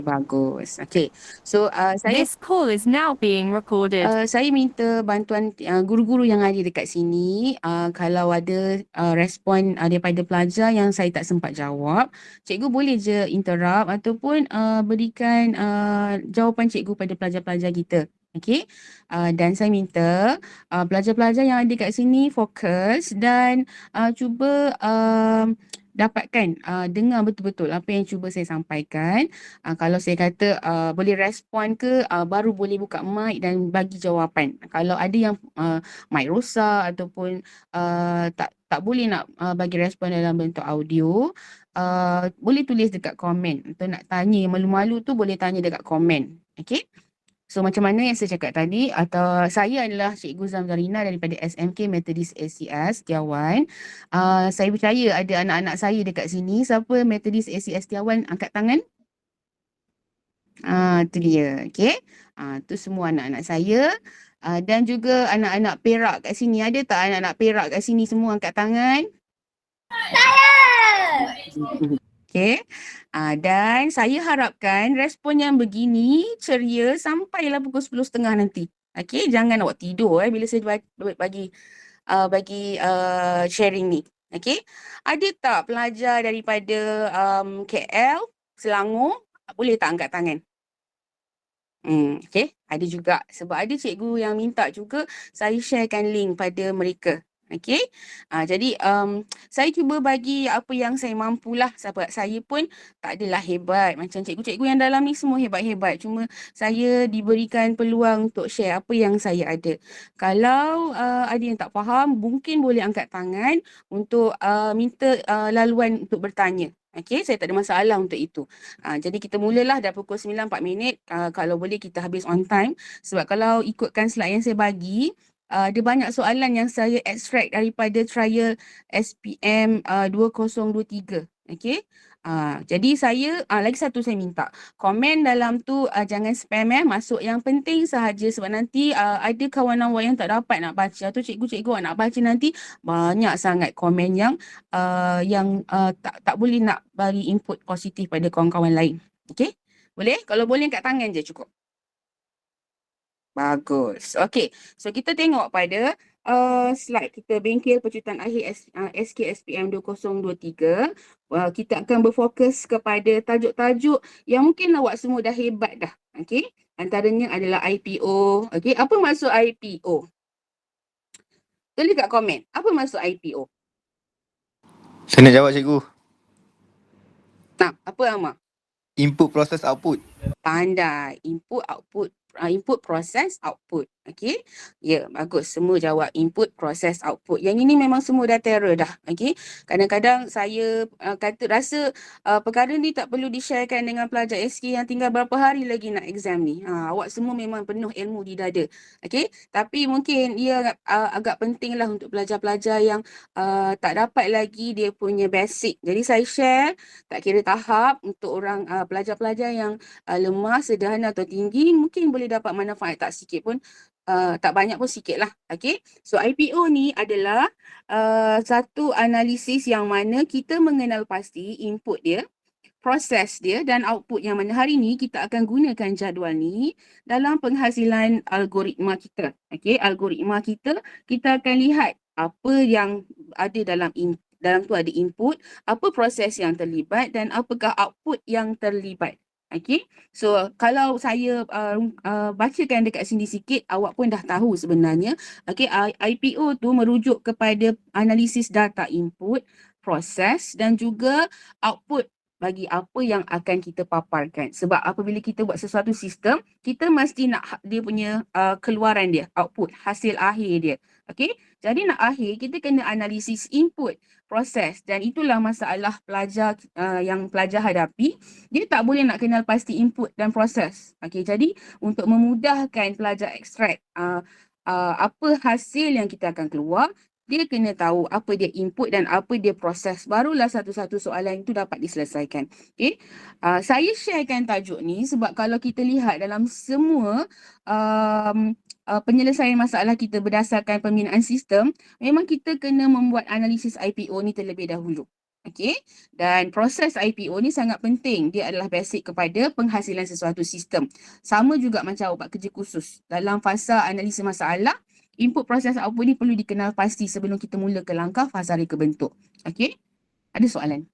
Bagus. Okay. So This call is now being recorded. saya minta bantuan guru-guru yang ada dekat sini. Kalau ada respon daripada pelajar yang saya tak sempat jawab, cikgu boleh je interrupt ataupun berikan jawapan cikgu pada pelajar-pelajar kita. Okay. Dan saya minta pelajar-pelajar yang ada kat sini fokus dan cuba dapatkan dengar betul-betul apa yang cuba saya sampaikan. Kalau saya kata boleh respon ke, baru boleh buka mic dan bagi jawapan. Kalau ada yang mic rosak ataupun tak boleh nak bagi respon dalam bentuk audio, boleh tulis dekat komen. Atau nak tanya malu-malu tu boleh tanya dekat komen. Okay? So macam mana yang saya cakap tadi, atau saya adalah Cikgu Zamzarina daripada SMK Methodist ACS Setiawan. Saya percaya ada anak-anak saya dekat sini. Siapa Methodist ACS Setiawan angkat tangan? Tu dia. Okay. Tu semua anak-anak saya. Dan juga anak-anak Perak kat sini. Ada tak anak-anak Perak kat sini semua angkat tangan? Okay. Dan saya harapkan respon yang begini ceria sampailah pukul 10.30 nanti. Okay. Jangan awak tidur bila saya bagi sharing ni. Okay. Ada tak pelajar daripada KL, Selangor? Boleh tak angkat tangan? Okay, ada juga. Sebab ada cikgu yang minta juga saya sharekan link pada mereka. Okay, jadi saya cuba bagi apa yang saya mampulah. Sebab saya pun tak adalah hebat. Macam cikgu-cikgu yang dalam ni semua hebat-hebat. Cuma saya diberikan peluang untuk share apa yang saya ada. Kalau ada yang tak faham, mungkin boleh angkat tangan untuk minta laluan untuk bertanya. Okay, saya tak ada masalah untuk itu. Jadi kita mulalah dah pukul 9:04. Kalau boleh kita habis on time. Sebab kalau ikutkan slide yang saya bagi, ada banyak soalan yang saya extract daripada trial SPM 2023. Okay. Jadi saya, lagi satu saya minta. Komen dalam tu jangan spam masuk yang penting sahaja. Sebab nanti ada kawan awak yang tak dapat nak baca. Atau cikgu-cikgu awak nak baca nanti banyak sangat komen yang tak boleh nak bagi input positif pada kawan-kawan lain. Okay? Boleh? Kalau boleh angkat tangan je cukup. Bagus. Okay. So kita tengok pada slide kita bengkel pecutan akhir SKSPM 2023. Kita akan berfokus kepada tajuk-tajuk yang mungkin awak semua dah hebat dah. Okay. Antaranya adalah IPO. Okay. Apa maksud IPO? Tulis kat komen. Apa maksud IPO? Saya nak jawab cikgu. Apa Amar? Input, process, output. Pandai. Input, output. Input, process, output. Okay. Ya, bagus. Semua jawab input, process, output. Yang ini memang semua dah terror dah. Okay. Kadang-kadang saya rasa perkara ni tak perlu di-sharekan dengan pelajar SK yang tinggal berapa hari lagi nak exam ni. Awak semua memang penuh ilmu di dada. Okay. Tapi mungkin ia agak penting lah untuk pelajar-pelajar yang tak dapat lagi dia punya basic. Jadi saya share tak kira tahap untuk orang pelajar-pelajar yang lemah, sederhana atau tinggi, mungkin boleh dapat manfaat tak sikit pun, tak banyak pun sikit lah. Okay. So IPO ni adalah satu analisis yang mana kita mengenal pasti input dia, proses dia dan output yang mana hari ni kita akan gunakan jadual ni dalam penghasilan algoritma kita. Okay. Algoritma kita akan lihat apa yang ada dalam tu ada input, apa proses yang terlibat dan apakah output yang terlibat. Okay. So kalau saya bacakan dekat sini sikit, awak pun dah tahu sebenarnya. Okay. IPO tu merujuk kepada analisis data input, proses dan juga output bagi apa yang akan kita paparkan. Sebab apabila kita buat sesuatu sistem, kita mesti nak dia punya keluaran dia, output, hasil akhir dia. Okay. Jadi nak akhir, kita kena analisis input, proses dan itulah masalah pelajar yang pelajar hadapi. Dia tak boleh nak kenal pasti input dan proses. Okay, jadi untuk memudahkan pelajar extract apa hasil yang kita akan keluar, dia kena tahu apa dia input dan apa dia proses. Barulah satu-satu soalan itu dapat diselesaikan. Okay. Saya sharekan tajuk ni sebab kalau kita lihat dalam semua penyelesaian masalah kita berdasarkan pembinaan sistem, memang kita kena membuat analisis IPO ni terlebih dahulu. Okey, dan proses IPO ni sangat penting. Dia adalah basic kepada penghasilan sesuatu sistem. Sama juga macam buat kerja khusus. Dalam fasa analisis masalah, input proses output ni perlu dikenal pasti sebelum kita mula ke langkah fasa reka bentuk. Okey, ada soalan?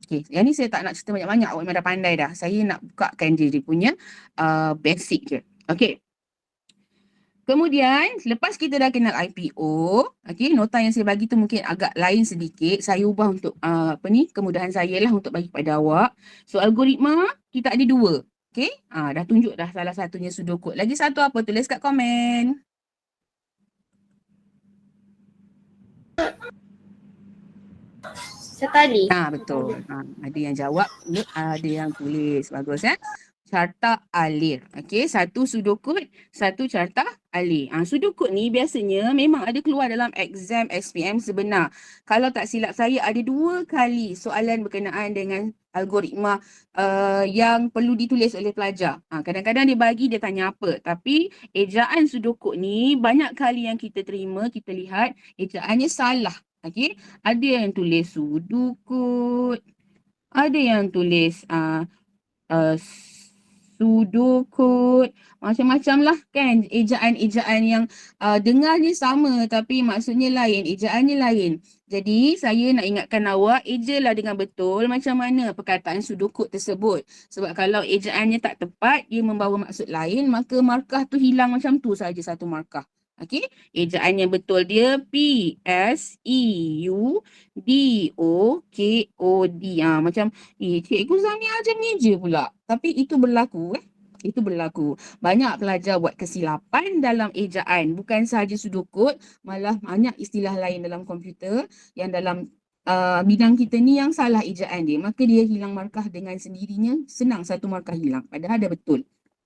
Okey, yang ni saya tak nak cerita banyak-banyak. Awak memang dah pandai dah. Saya nak bukakan dia punya basic je. Okey. Kemudian, lepas kita dah kenal IPO, okey, nota yang saya bagi tu mungkin agak lain sedikit. Saya ubah untuk kemudahan saya lah untuk bagi pada awak. So, algoritma kita ada 2. Okey, dah tunjuk dah salah satunya pseudocode. Lagi satu apa? Tulis kat komen. Sekali. Betul. Ada yang jawab, ada yang tulis. Bagus ya. Carta alir. Okey, satu pseudocode, satu carta alir. Pseudocode ni biasanya memang ada keluar dalam exam SPM sebenar. Kalau tak silap saya ada 2 kali soalan berkenaan dengan algoritma yang perlu ditulis oleh pelajar. Kadang-kadang dia bagi dia tanya apa. Tapi ejaan pseudocode ni banyak kali yang kita terima, kita lihat ejaannya salah. Okey, ada yang tulis pseudocode, ada yang tulis pseudocode, macam-macam lah kan, ejaan-ejaan yang dengarnya sama tapi maksudnya lain, ejaannya lain. Jadi saya nak ingatkan awak, ejalah dengan betul macam mana perkataan pseudocode tersebut. Sebab kalau ejaannya tak tepat, dia membawa maksud lain, maka markah tu hilang macam tu saja satu markah. Okey, ejaan yang betul dia P-S-E-U-D-O-K-O-D. Macam Cikgu Zani ajar ni je pula. Tapi itu berlaku Itu berlaku. Banyak pelajar buat kesilapan dalam ejaan. Bukan sahaja pseudocode, malah banyak istilah lain dalam komputer yang dalam bidang kita ni yang salah ejaan dia. Maka dia hilang markah dengan sendirinya. Senang satu markah hilang. Padahal dah betul.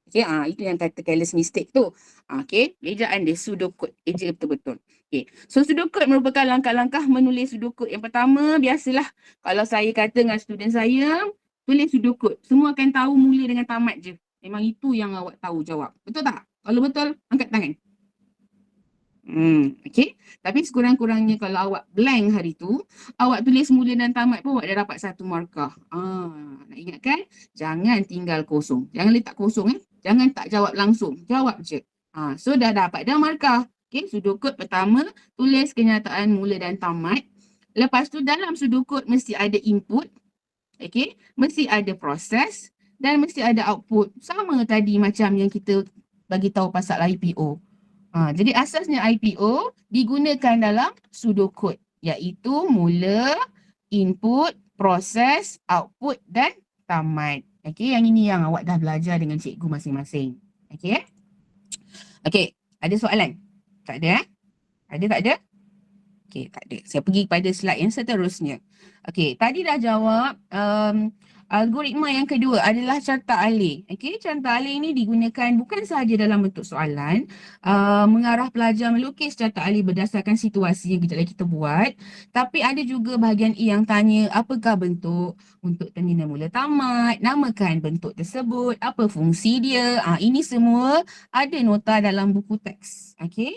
Okey, itu yang kata careless mistake tu. Okey, ejaan dia pseudocode. Eja betul-betul. Okey, so pseudocode merupakan langkah-langkah menulis pseudocode. Yang pertama, biasalah kalau saya kata dengan student saya, tulis pseudocode. Semua akan tahu mula dengan tamat je. Memang itu yang awak tahu jawab. Betul tak? Kalau betul, angkat tangan. Okey. Tapi sekurang-kurangnya kalau awak blank hari tu, awak tulis mula dan tamat pun awak dah dapat satu markah. Nak ingatkan, jangan tinggal kosong. Jangan letak kosong Jangan tak jawab langsung. Jawab je. So dah dapat dah markah. Okey, pseudocode pertama, tulis kenyataan mula dan tamat. Lepas tu dalam pseudocode mesti ada input. Okey, mesti ada proses dan mesti ada output. Sama tadi macam yang kita bagi tahu pasal IPO. Jadi asasnya IPO digunakan dalam pseudocode, iaitu mula, input, proses, output dan tamat. Okey, yang ini yang awak dah belajar dengan cikgu masing-masing. Okey. Okey, ada soalan? Tak ada Ada tak ada? Okey, tak ada. Saya pergi pada slide yang seterusnya. Okey, tadi dah jawab. Algoritma yang kedua adalah carta alih. Okey, carta alih ini digunakan bukan sahaja dalam bentuk soalan, mengarah pelajar melukis carta alih berdasarkan situasi yang kejap lagi kita buat, tapi ada juga bahagian E yang tanya apakah bentuk untuk terminal mula tamat, namakan bentuk tersebut, apa fungsi dia. Ini semua ada nota dalam buku teks. Okey.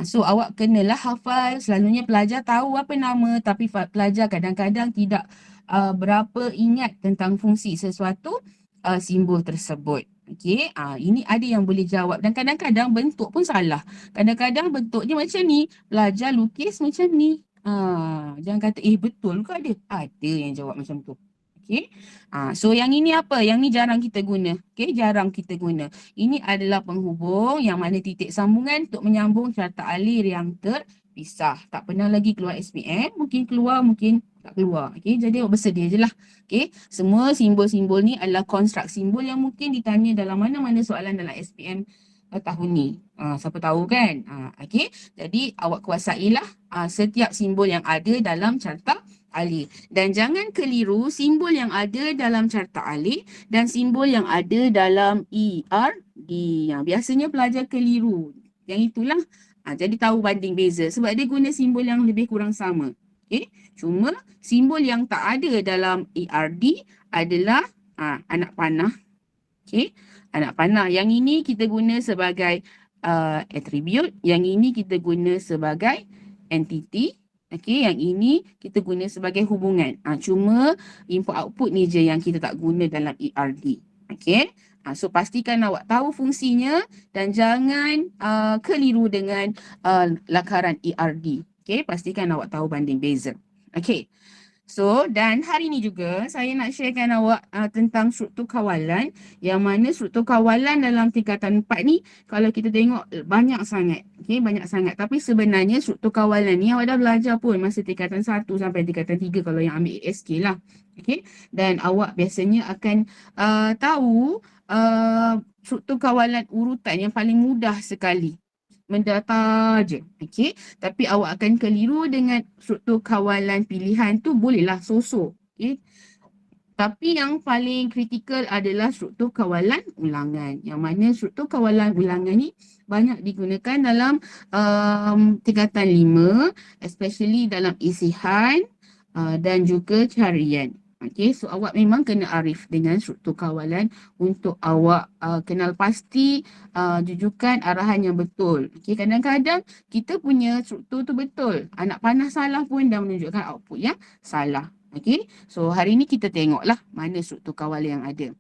So awak kenalah hafal. Selalunya pelajar tahu apa nama, tapi pelajar kadang-kadang tidak berapa ingat tentang fungsi sesuatu simbol tersebut. Okey, ini ada yang boleh jawab dan kadang-kadang bentuk pun salah. Kadang-kadang bentuk dia macam ni, pelajar lukis macam ni. Jangan kata betul ke ada? Ada yang jawab macam tu. Okey. So yang ini apa? Yang ni jarang kita guna. Okey, jarang kita guna. Ini adalah penghubung yang mana titik sambungan untuk menyambung carta alir yang terpisah. Tak pernah lagi keluar SPM, mungkin keluar, mungkin tak keluar. Okey, jadi awak bersedia je lah. Okey, semua simbol-simbol ni adalah konstruk simbol yang mungkin ditanya dalam mana-mana soalan dalam SPM tahun ni. Siapa tahu kan? Okey, jadi awak kuasailah setiap simbol yang ada dalam carta alih. Dan jangan keliru simbol yang ada dalam carta alih dan simbol yang ada dalam ERD. Biasanya pelajar keliru. Yang itulah. Jadi tahu banding beza. Sebab dia guna simbol yang lebih kurang sama. Okay. Cuma simbol yang tak ada dalam ERD adalah anak panah. Okay. Anak panah. Yang ini kita guna sebagai attribute. Yang ini kita guna sebagai entity. Okey, yang ini kita guna sebagai hubungan. Cuma input output ni je yang kita tak guna dalam ERD. Okey. So pastikan awak tahu fungsinya dan jangan keliru dengan lakaran ERD. Okey, pastikan awak tahu banding beza. Okey. So, dan hari ni juga saya nak sharekan awak tentang struktur kawalan, yang mana struktur kawalan dalam tingkatan 4 ni kalau kita tengok banyak sangat. Okay, banyak sangat. Tapi sebenarnya struktur kawalan ni awak dah belajar pun masa tingkatan 1 sampai tingkatan 3 kalau yang ambil ASK lah. Okay, dan awak biasanya akan tahu struktur kawalan urutan yang paling mudah sekali. Mendata je. Okey. Tapi awak akan keliru dengan struktur kawalan pilihan tu bolehlah so-so. Okey. Tapi yang paling kritikal adalah struktur kawalan ulangan. Yang mana struktur kawalan ulangan ni banyak digunakan dalam tingkatan 5, especially dalam isihan dan juga carian. Okey, so awak memang kena arif dengan struktur kawalan untuk awak kenal pasti jujukan arahan yang betul. Okey, kadang-kadang kita punya struktur tu betul. Anak panah salah pun dah menunjukkan output yang salah. Okey, so hari ni kita tengoklah mana struktur kawalan yang ada.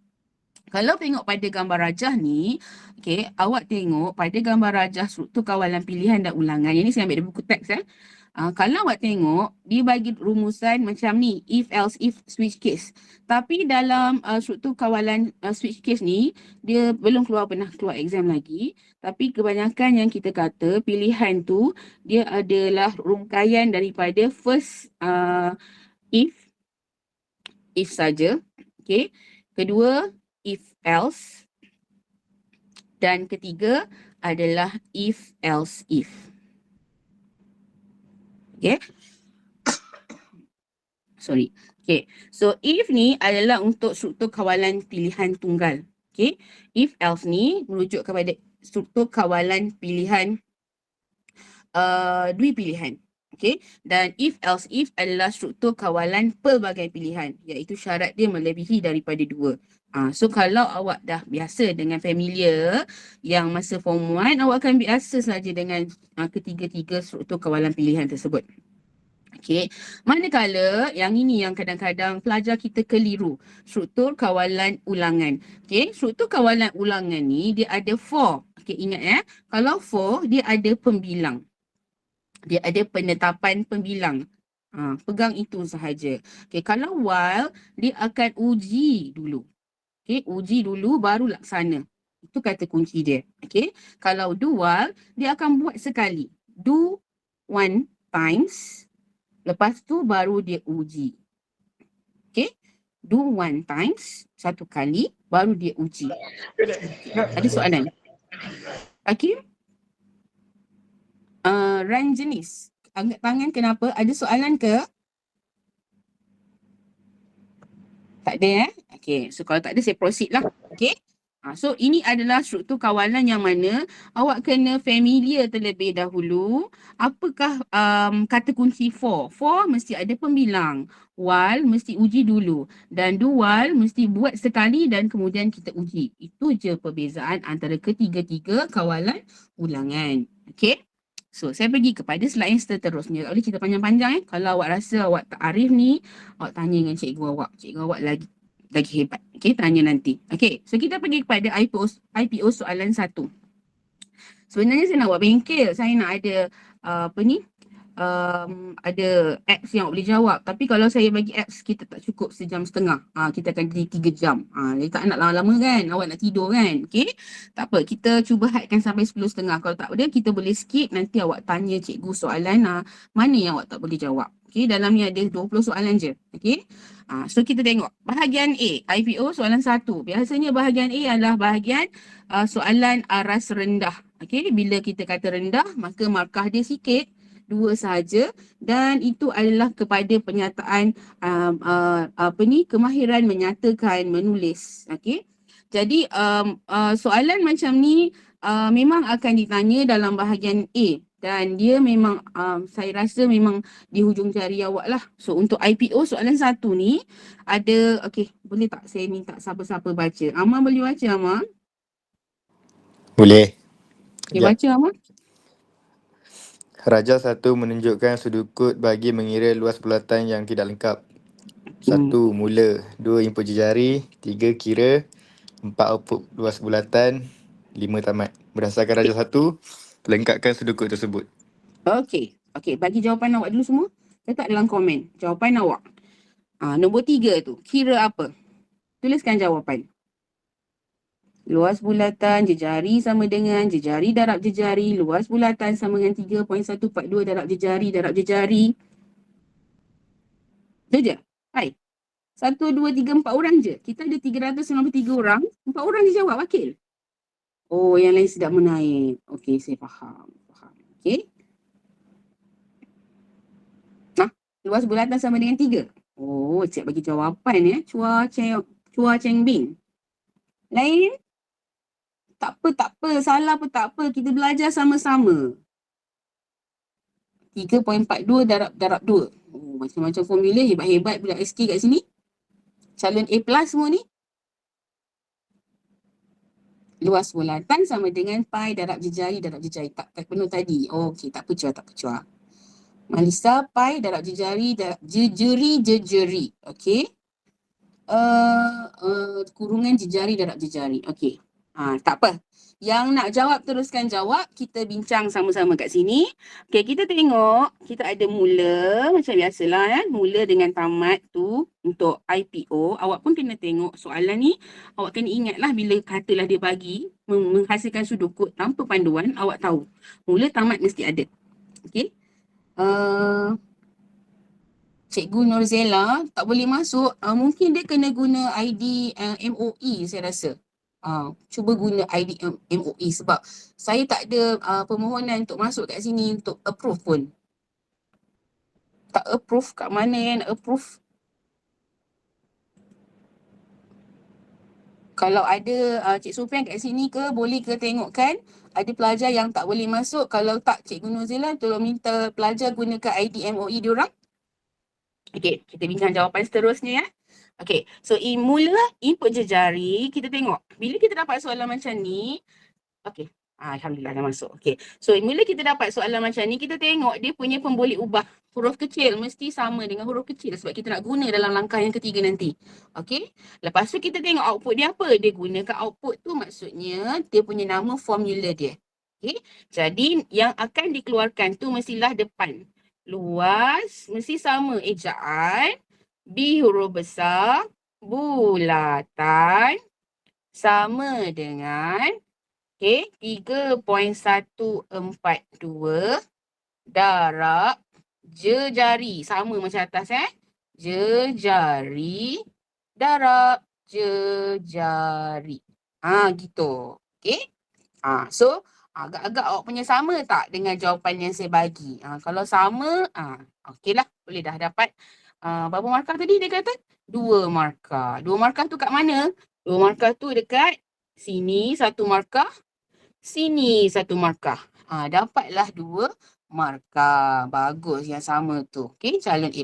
Kalau tengok pada gambar rajah ni, okey, awak tengok pada gambar rajah struktur kawalan pilihan dan ulangan. Yang ni saya ambil dari buku teks kalau awak tengok, dia bagi rumusan macam ni, if, else, if, switch case. Tapi dalam struktur kawalan switch case ni, dia belum pernah keluar exam lagi. Tapi kebanyakan yang kita kata, pilihan tu, dia adalah rungkaian daripada first if saja. Okay. Kedua, if, else. Dan ketiga adalah if, else, if. Okay. Sorry. Okay. So, if ni adalah untuk struktur kawalan pilihan tunggal. Okay. If else ni merujuk kepada struktur kawalan pilihan dui pilihan. Okay. Dan if else if adalah struktur kawalan pelbagai pilihan. Iaitu syarat dia melebihi daripada 2. So, kalau awak dah biasa dengan familiar yang masa form 1, awak akan biasa saja dengan ketiga-tiga struktur kawalan pilihan tersebut. Okay. Manakala yang ini yang kadang-kadang pelajar kita keliru. Struktur kawalan ulangan. Okay. Struktur kawalan ulangan ni dia ada 4. Okay, ingat kalau 4 dia ada pembilang. Dia ada penetapan pembilang. Pegang itu sahaja. Okay, kalau while dia akan uji dulu. Okay, uji dulu baru laksana. Itu kata kunci dia. Okay, kalau do while dia akan buat sekali. Do one times. Lepas tu baru dia uji. Okay, do one times, satu kali, baru dia uji. Ada soalan? Okay. Ranjenis, angkat tangan kenapa? Ada soalan ke? Tak ada Okay, so kalau tak ada saya proceed lah. Okay. So ini adalah struktur kawalan yang mana awak kena familiar terlebih dahulu. Apakah kata kunci for? For mesti ada pembilang. While mesti uji dulu. Dan do while mesti buat sekali dan kemudian kita uji. Itu je perbezaan antara ketiga-tiga kawalan ulangan. Okay. So, saya pergi kepada slide yang seterusnya. Tak boleh cerita panjang-panjang Kalau awak rasa awak tak arif ni, awak tanya dengan cikgu awak. Cikgu awak lagi hebat. Okay, tanya nanti. Okay, so kita pergi kepada IPO soalan 1. Sebenarnya saya nak buat bengkel. Saya nak ada ada apps yang awak boleh jawab. Tapi kalau saya bagi apps, kita tak cukup sejam setengah. Kita akan jadi 3 jam. Jadi tak nak lama-lama kan. Awak nak tidur kan. Okay. Tak apa. Kita cuba hadkan sampai 10.30. Kalau tak ada, kita boleh skip. Nanti awak tanya cikgu soalan mana yang awak tak boleh jawab. Okay. Dalam ni ada 20 soalan je. Okay. So kita tengok. Bahagian A. IPO soalan 1. Biasanya bahagian A adalah bahagian soalan aras rendah. Okay. Bila kita kata rendah, maka markah dia sikit. 2 sahaja dan itu adalah kepada penyataan kemahiran menyatakan menulis. Okey. Jadi soalan macam ni memang akan ditanya dalam bahagian A dan dia memang saya rasa memang di hujung jari awak lah. So untuk IPO soalan 1 ni ada boleh tak saya minta siapa-siapa baca? Amal boleh baca Amal? Boleh. Baca Amal. Rajah 1 menunjukkan sudut bagi mengira luas bulatan yang tidak lengkap. 1. Mula. 2. Input jejari. 3. Kira. 4. Output luas bulatan. 5. Tamat. Berdasarkan rajah 1, lengkapkan sudut tersebut. Okey. Okey, bagi jawapan awak dulu semua. Letak dalam komen jawapan awak. Nombor 3 tu, kira apa? Tuliskan jawapan. Luas bulatan jejari sama dengan jejari darab jejari. Luas bulatan sama dengan 3.142 darab jejari. Itu je. Hai. 1, 2, 3, 4 orang je. Kita ada 393 orang. 4 orang je jawab, Wakil. Oh, yang lain sedap menaik. Okey, saya faham. Okey. Luas bulatan sama dengan 3. Oh, cik bagi jawapan ya. Chua Cheng Bing. Lain? Tak apa. Salah pun tak apa. Kita belajar sama-sama. 3.42 darab 2. Oh, macam-macam formula. Hebat-hebat budak SK kat sini. Calon A+ semua ni. Luas bulatan sama dengan pi darab jejari. Tak penuh tadi. Oh, okey, tak pecah. Malisa, pi darab jejari. Jejeri. Okey. Kurungan jejari darab jejari. Okey. Tak apa. Yang nak jawab teruskan jawab. Kita bincang sama-sama kat sini. Okey, kita tengok. Kita ada mula. Macam biasalah kan. Mula dengan tamat tu. Untuk IPO. Awak pun kena tengok soalan ni. Awak kena ingatlah bila katalah dia bagi. Menghasilkan sudut kod tanpa panduan. Awak tahu. Mula tamat mesti ada. Okey. Cikgu Norzela tak boleh masuk. Mungkin dia kena guna ID MOE saya rasa. Cuba guna ID MOE sebab saya tak ada permohonan untuk masuk kat sini untuk approve pun. Tak approve, kat mana yang approve? Kalau ada Cik Sufian kat sini ke, boleh ke tengokkan ada pelajar yang tak boleh masuk. Kalau tak, Cikgu Norzela tolong minta pelajar gunakan ID MOE diorang. Okey, kita bincang jawapan seterusnya ya. Okey, so mula input jejari, kita tengok. Bila kita dapat soalan macam ni, okey. Alhamdulillah dah masuk. Okey. So mula kita dapat soalan macam ni, kita tengok dia punya pemboleh ubah. Huruf kecil mesti sama dengan huruf kecil sebab kita nak guna dalam langkah yang ketiga nanti. Okey. Lepas tu kita tengok output dia apa. Dia gunakan output tu maksudnya dia punya nama formula dia. Okey. Jadi yang akan dikeluarkan tu mestilah depan. Luas mesti sama ejaan. B huruf besar, bulatan sama dengan 3.142 darab jejari. Sama macam atas jejari darab jejari. Gitu. Okey. So agak-agak awak punya sama tak dengan jawapan yang saya bagi? Kalau sama, okeylah. Boleh dah dapat. Berapa markah tadi dia kata? 2 markah. 2 markah tu kat mana? 2 markah tu dekat sini 1 markah. Sini 1 markah. Dapatlah 2 markah. Bagus yang sama tu. Okey, calon A+.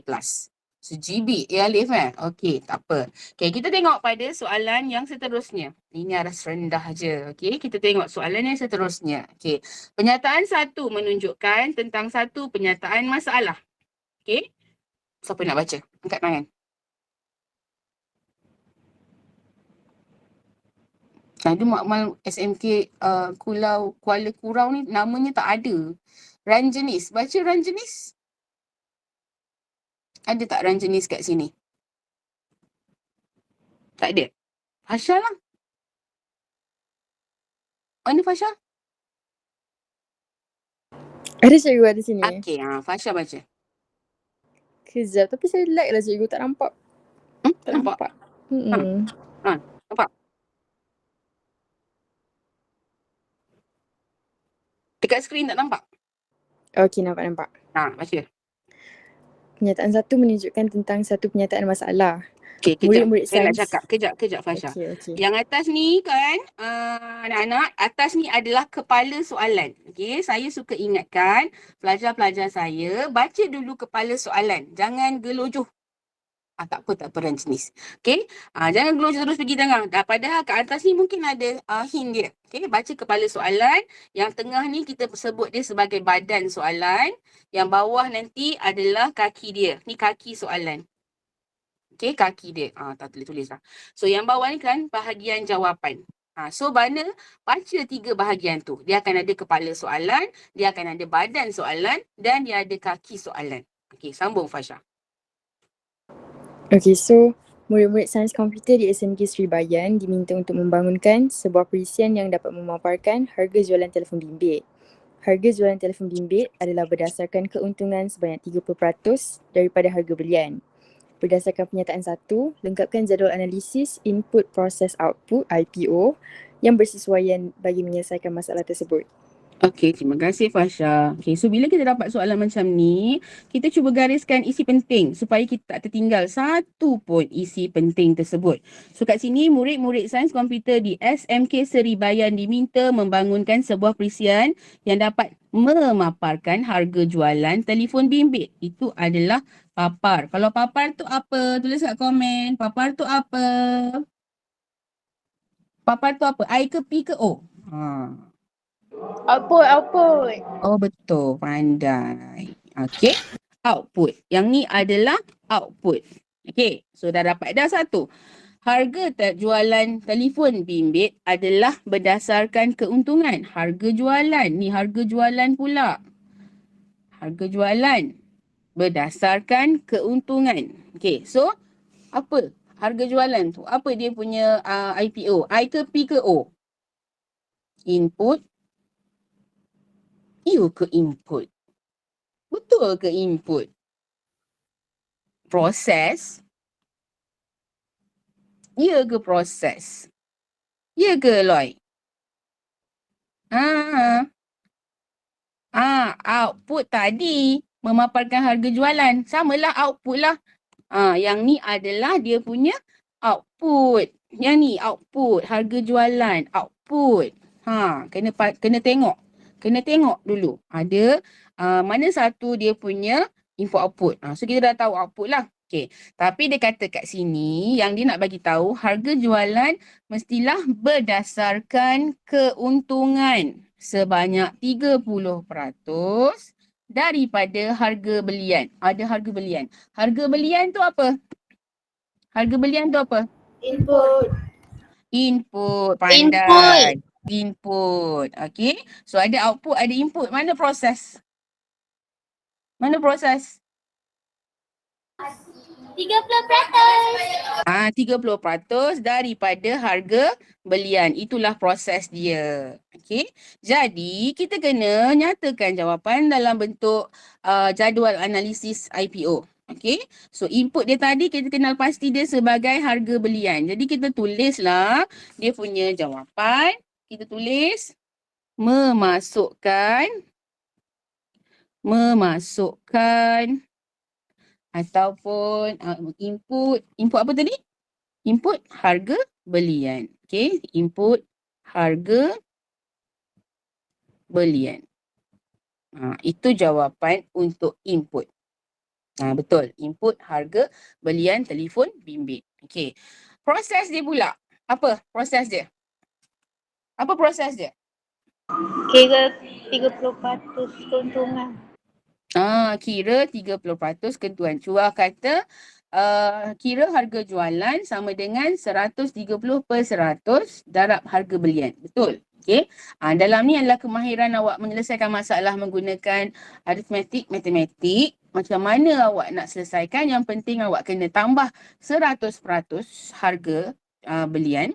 Sejibik ya Alif Okey, tak apa. Okey, kita tengok pada soalan yang seterusnya. Ini aras rendah je. Okey, kita tengok soalan yang seterusnya. Okey, penyataan 1 menunjukkan tentang satu penyataan masalah. Okey. Siapa nak baca? Angkat tangan. Ada makmal SMK Kuala Kurau ni namanya tak ada. Ranjenis. Baca Ranjenis. Ada tak Ranjenis kat sini? Tak ada. Fasha lah. Mana Fasha? Ada cikgu ada sini. Okey, Fasha baca. Kejap, tapi saya like lah cikgu, tak nampak. Tak nampak? Nampak? Dekat skrin tak nampak? Okey, nampak. Baca. Penyataan 1 menunjukkan tentang satu penyataan masalah. Okey, Murid-murid saya nak sains. cakap. Kejap Fasha. Okey. Yang atas ni kan, anak-anak, atas ni adalah kepala soalan. Okey, saya suka ingatkan pelajar-pelajar saya, baca dulu kepala soalan. Jangan gelojoh. Tak apa rent jenis. Okay. Jangan glow terus pergi tengah. Padahal kat atas ni mungkin ada hint dia. Okay. Baca kepala soalan. Yang tengah ni kita sebut dia sebagai badan soalan. Yang bawah nanti adalah kaki dia. Ni kaki soalan. Okay. Kaki dia. Tak tulis lah. So yang bawah ni kan bahagian jawapan. So mana baca 3 bahagian tu. Dia akan ada kepala soalan. Dia akan ada badan soalan. Dan dia ada kaki soalan. Okay. Sambung Fasha. Okay, so murid-murid sains komputer di SMK Sri Bayan diminta untuk membangunkan sebuah perisian yang dapat memaparkan harga jualan telefon bimbit. Harga jualan telefon bimbit adalah berdasarkan keuntungan sebanyak 30% daripada harga belian. Berdasarkan pernyataan 1, lengkapkan jadual analisis input process output IPO yang bersesuaian bagi menyelesaikan masalah tersebut. Okey, terima kasih Fasha. Okey, so bila kita dapat soalan macam ni, kita cuba gariskan isi penting supaya kita tak tertinggal satu pun isi penting tersebut. So kat sini murid-murid sains komputer di SMK Seri Bayan diminta membangunkan sebuah perisian yang dapat memaparkan harga jualan telefon bimbit. Itu adalah papar. Kalau papar tu apa? Tulis kat komen. Papar tu apa? Papar tu apa? I ke P ke O? Output. Oh betul, pandai. Okey, output. Yang ni adalah output. Okey, so dah dapat dah satu. Harga jualan telefon bimbit adalah berdasarkan keuntungan. Harga jualan. Ni harga jualan pula. Harga jualan berdasarkan keuntungan. Okey, so apa harga jualan tu? Apa dia punya IPO? I ke P ke O? Input. You ke input? Betul ke input? Proses? Ya ke proses? Ya ke Lloyd? Output tadi memaparkan harga jualan. Samalah output lah. Yang ni adalah dia punya output. Yang ni output, harga jualan, output. Kena tengok. Kena tengok dulu. Ada mana satu dia punya input output. So kita dah tahu output lah. Okay. Tapi dia kata kat sini yang dia nak bagi tahu harga jualan mestilah berdasarkan keuntungan sebanyak 30% daripada harga belian. Ada harga belian. Harga belian tu apa? Harga belian tu apa? Input. Pandai. Input. Okay. So ada output, ada input. Mana proses? Mana proses? 30%. 30% daripada harga belian. Itulah proses dia. Okey. Jadi kita kena nyatakan jawapan dalam bentuk jadual analisis IPO. Okey. So input dia tadi kita kenal pasti dia sebagai harga belian. Jadi kita tulislah dia punya jawapan. Kita tulis memasukkan ataupun input apa tadi? Input harga belian. Okey, input harga belian. Itu jawapan untuk input. Betul, input harga belian telefon bimbit. Okey. Proses dia pula. Apa proses dia? Apa proses dia? Kira 30% keuntungan. Kira 30% keuntungan. Cuba kata kira harga jualan sama dengan 130% darab harga belian. Betul? Okey. Dalam ni adalah kemahiran awak menyelesaikan masalah menggunakan aritmetik, matematik. Macam mana awak nak selesaikan, yang penting awak kena tambah 100% harga belian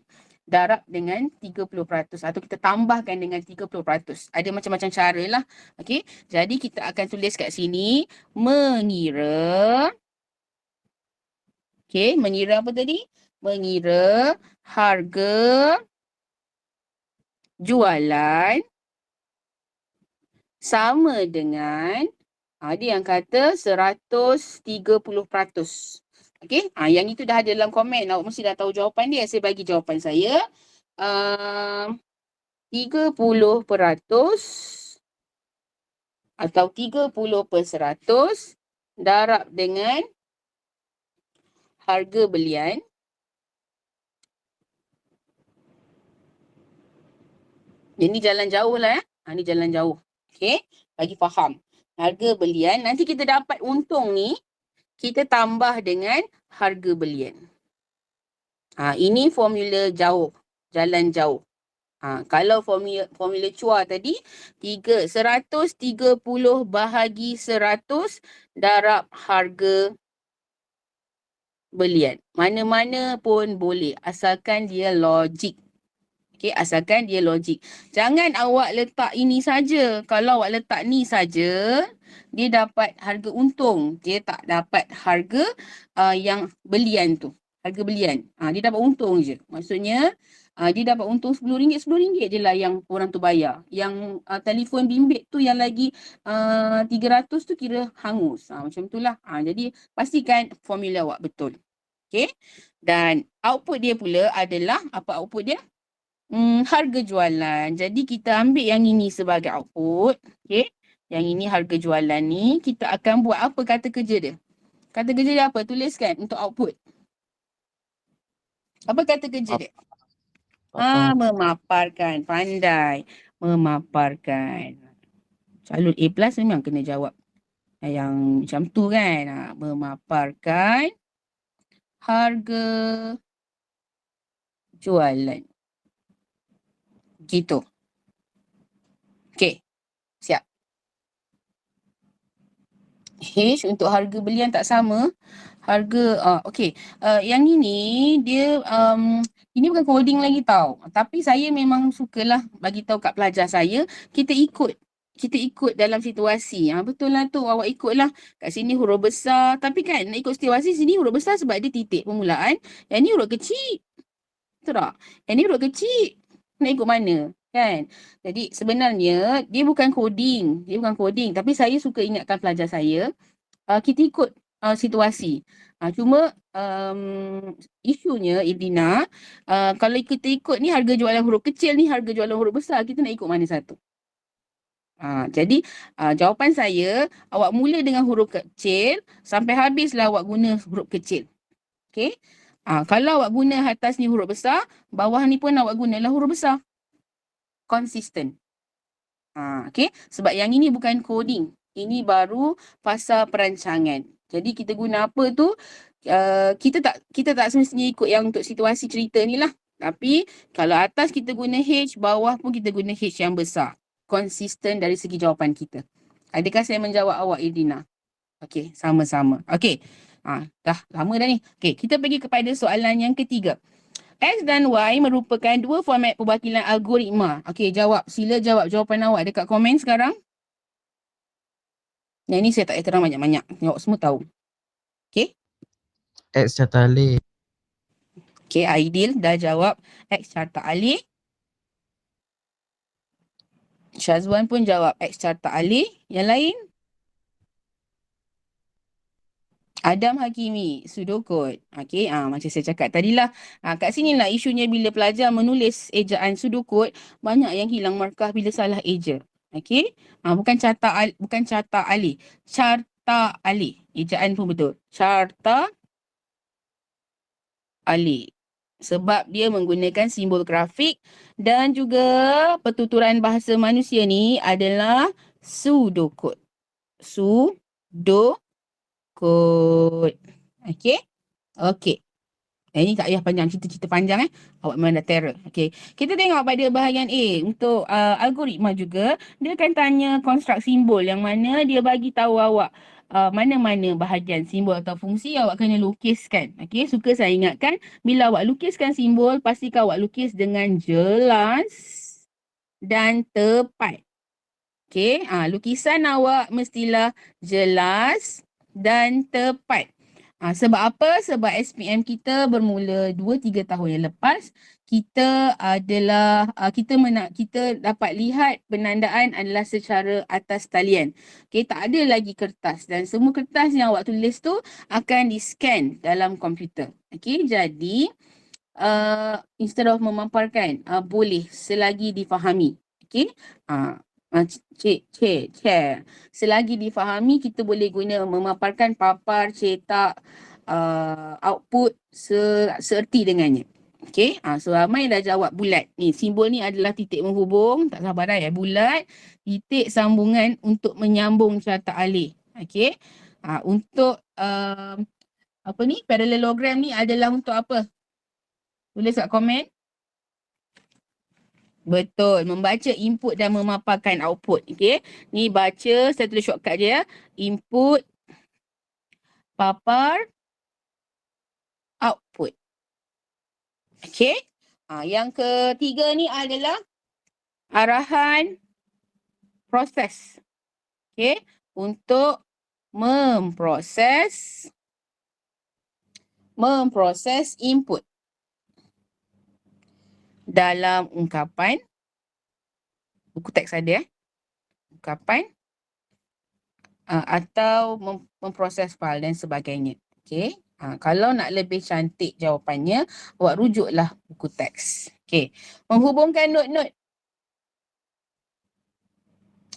darab dengan 30% atau kita tambahkan dengan 30%. Ada macam-macam cara lah. Okey. Jadi kita akan tulis kat sini mengira. Okey, mengira apa tadi? Mengira harga jualan sama dengan dia yang kata 130%. Okey, yang itu dah ada dalam komen. Awak mesti dah tahu jawapan dia. Saya bagi jawapan saya. 30% atau 30% darab dengan harga belian. Ini jalan jauh lah ya. Ini jalan jauh. Okey, bagi faham. Harga belian, nanti kita dapat untung ni, kita tambah dengan harga belian. Ini formula jauh, jalan jauh. Kalau formula CUA tadi, 130 bahagi 100 darab harga belian. Mana-mana pun boleh, asalkan dia logik. Okey, asalkan dia logik. Jangan awak letak ini saja. Kalau awak letak ni saja, dia dapat harga untung. Dia tak dapat harga yang belian tu. Harga belian. Dia dapat untung je. Maksudnya, dia dapat untung RM10, RM10 je lah yang orang tu bayar. Yang telefon bimbit tu yang lagi 300 tu kira hangus. Macam tu lah. Jadi, pastikan formula awak betul. Okey. Dan output dia pula adalah, apa output dia? Harga jualan. Jadi kita ambil yang ini sebagai output. Okay. Yang ini harga jualan ni. Kita akan buat apa kata kerja dia? Kata kerja dia apa? Tuliskan untuk output. Apa kata kerja dia? Memaparkan. Pandai. Memaparkan. Calon A+ memang kena jawab yang macam tu kan. Memaparkan harga jualan. Gitu. Okey. Siap. H untuk harga belian tak sama. Harga, okey. Yang ini, dia, ini bukan coding lagi tau. Tapi saya memang sukalah bagi tahu kat pelajar saya, kita ikut dalam situasi. Betul lah tu, awak ikutlah. Kat sini huruf besar. Tapi kan, nak ikut situasi sini huruf besar sebab dia titik permulaan. Yang ni huruf kecil. Betul tak? Yang ni huruf kecil. Nak ikut mana? Kan? Jadi sebenarnya dia bukan coding. Tapi saya suka ingatkan pelajar saya, kita ikut situasi. Cuma isunya Irina, kalau kita ikut ni harga jualan huruf kecil ni, harga jualan huruf besar, kita nak ikut mana satu? Jadi jawapan saya, awak mula dengan huruf kecil, sampai habislah awak guna huruf kecil. Okay? Kalau awak guna atas ni huruf besar, bawah ni pun awak gunalah huruf besar. Konsisten. Okay? Sebab yang ini bukan coding. Ini baru fasa perancangan. Jadi kita guna apa tu, kita tak semestinya ikut yang untuk situasi cerita ni lah. Tapi kalau atas kita guna H, bawah pun kita guna H yang besar. Konsisten dari segi jawapan kita. Adakah saya menjawab awak, Irina? Okey, sama-sama. Okey. Dah lama dah ni. Okey, kita pergi kepada soalan yang ketiga. X dan Y merupakan dua format perwakilan algoritma. Okey, jawab. Sila jawab jawapan awak dekat komen sekarang. Yang ni saya tak terang banyak-banyak. Awak semua tahu. Okey. X carta alih. Okey, Aidil dah jawab X carta alih. Syazwan pun jawab X carta alih. Yang lain? Adam Hakimi, sudokod. Okey, macam saya cakap tadilah. Kat sini lah isunya bila pelajar menulis ejaan sudokod, banyak yang hilang markah bila salah eja. Okey? Bukan carta alih. Carta alih. Ejaan pun betul. Carta alih. Sebab dia menggunakan simbol grafik dan juga pertuturan bahasa manusia ni adalah sudokod. Sudokod. Okey. Okey. Ini tak payah panjang, cerita-cerita panjang Awak memang dah terror. Okey. Kita tengok pada bahagian A. Untuk algoritma juga, dia akan tanya konstruk simbol yang mana dia bagi tahu awak mana-mana bahagian simbol atau fungsi awak kena lukiskan. Okey, suka saya ingatkan, bila awak lukiskan simbol, pastikan awak lukis dengan jelas dan tepat. Okey, lukisan awak mestilah jelas dan tepat. Sebab apa? Sebab SPM kita bermula 2-3 tahun yang lepas, kita dapat lihat penandaan adalah secara atas talian. Okey, tak ada lagi kertas dan semua kertas yang awak tulis tu akan di-scan dalam komputer. Okey, jadi instead of memaparkan, boleh selagi difahami. Okey? Selagi difahami, kita boleh guna memaparkan, papar, cetak, output seerti dengannya. Okey, so ramai dah jawab bulat. Ni simbol ni adalah titik menghubung, tak sabar dah ya, bulat, titik sambungan untuk menyambung carta alih. Okey. Untuk apa ni, parallelogram ni adalah untuk apa? Tulis kat komen. Betul, membaca input dan memaparkan output. Okey. Ni baca, saya tulis shortcut je ya. Input, papar, output. Okey. Yang ketiga ni adalah arahan proses. Okey. Untuk memproses input dalam ungkapan, buku teks ada ungkapan atau memproses file dan sebagainya. Okey. Kalau nak lebih cantik jawapannya, awak rujuklah buku teks. Okey. Menghubungkan not-not.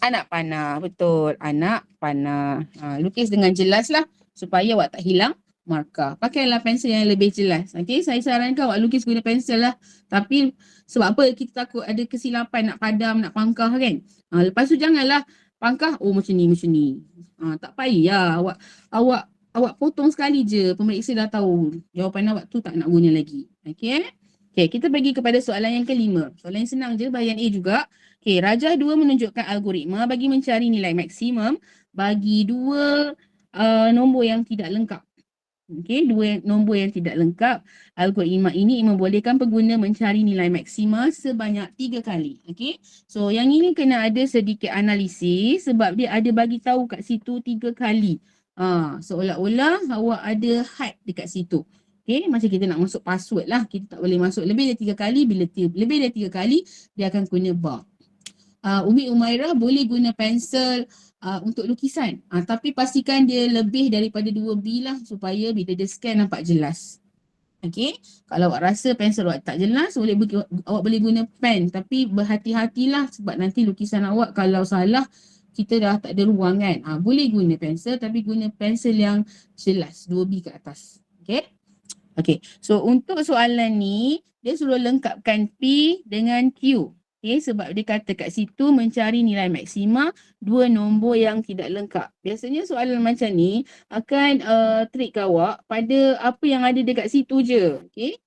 Anak panah, betul. Anak panah. Lukis dengan jelas lah supaya awak tak hilang markah. Pakailah pensel yang lebih jelas. Okey, saya sarankan awak lukis guna pensel lah. Tapi sebab apa? Kita takut ada kesilapan nak padam, nak pangkah kan. Lepas tu janganlah pangkah, macam ni. Tak payah. Awak potong sekali je, pemeriksa dah tahu jawapan awak tu tak nak guna lagi. Okey. Okey, kita pergi kepada soalan yang kelima. Soalan yang senang je, bahagian A juga. Okey, rajah 2 menunjukkan algoritma bagi mencari nilai maksimum bagi dua nombor yang tidak lengkap. Okey, dua nombor yang tidak lengkap. Algoritma ini membolehkan pengguna mencari nilai maksima sebanyak 3 kali. Okey. So, yang ini kena ada sedikit analisis sebab dia ada bagi tahu kat situ 3 kali. Seolah-olah awak ada had dekat situ. Okey, macam kita nak masuk password lah. Kita tak boleh masuk lebih dari 3 kali. Bila lebih dari 3 kali, dia akan guna bar. Umi Umairah boleh guna pensel untuk lukisan. Tapi pastikan dia lebih daripada 2B lah supaya bila dia scan nampak jelas. Okey, kalau awak rasa pensel awak tak jelas, awak boleh guna pen. Tapi berhati-hatilah sebab nanti lukisan awak kalau salah, kita dah tak ada ruang kan. Boleh guna pensel tapi guna pensel yang jelas, 2B ke atas. Okey. Okey. So untuk soalan ni, dia suruh lengkapkan P dengan Q. Okey, sebab dia kata kat situ mencari nilai maksima 2 nombor yang tidak lengkap. Biasanya soalan macam ni akan trick awak pada apa yang ada dekat situ je. Okey.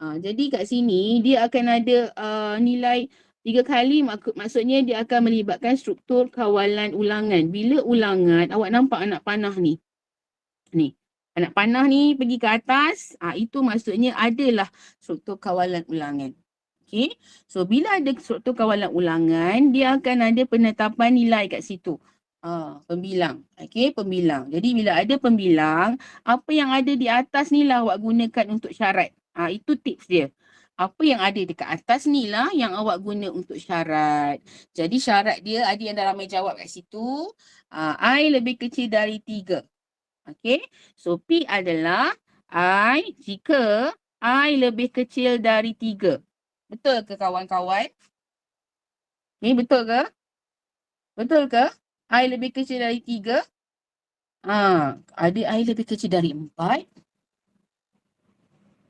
Jadi kat sini dia akan ada nilai 3 kali, maksudnya dia akan melibatkan struktur kawalan ulangan. Bila ulangan, awak nampak anak panah ni. Ni, anak panah ni pergi ke atas, itu maksudnya adalah struktur kawalan ulangan. Okey. So, bila ada struktur kawalan ulangan, dia akan ada penetapan nilai kat situ. Pembilang. Okey, pembilang. Jadi, bila ada pembilang, apa yang ada di atas ni lah awak gunakan untuk syarat. Itu tips dia. Apa yang ada dekat atas ni lah yang awak guna untuk syarat. Jadi syarat dia ada yang dah ramai jawab kat situ. I lebih kecil dari 3. Okey. So P adalah I jika I lebih kecil dari 3. Betul ke kawan-kawan? Ni betul ke? Betul ke? I lebih kecil dari 3. Ada I lebih kecil dari 4.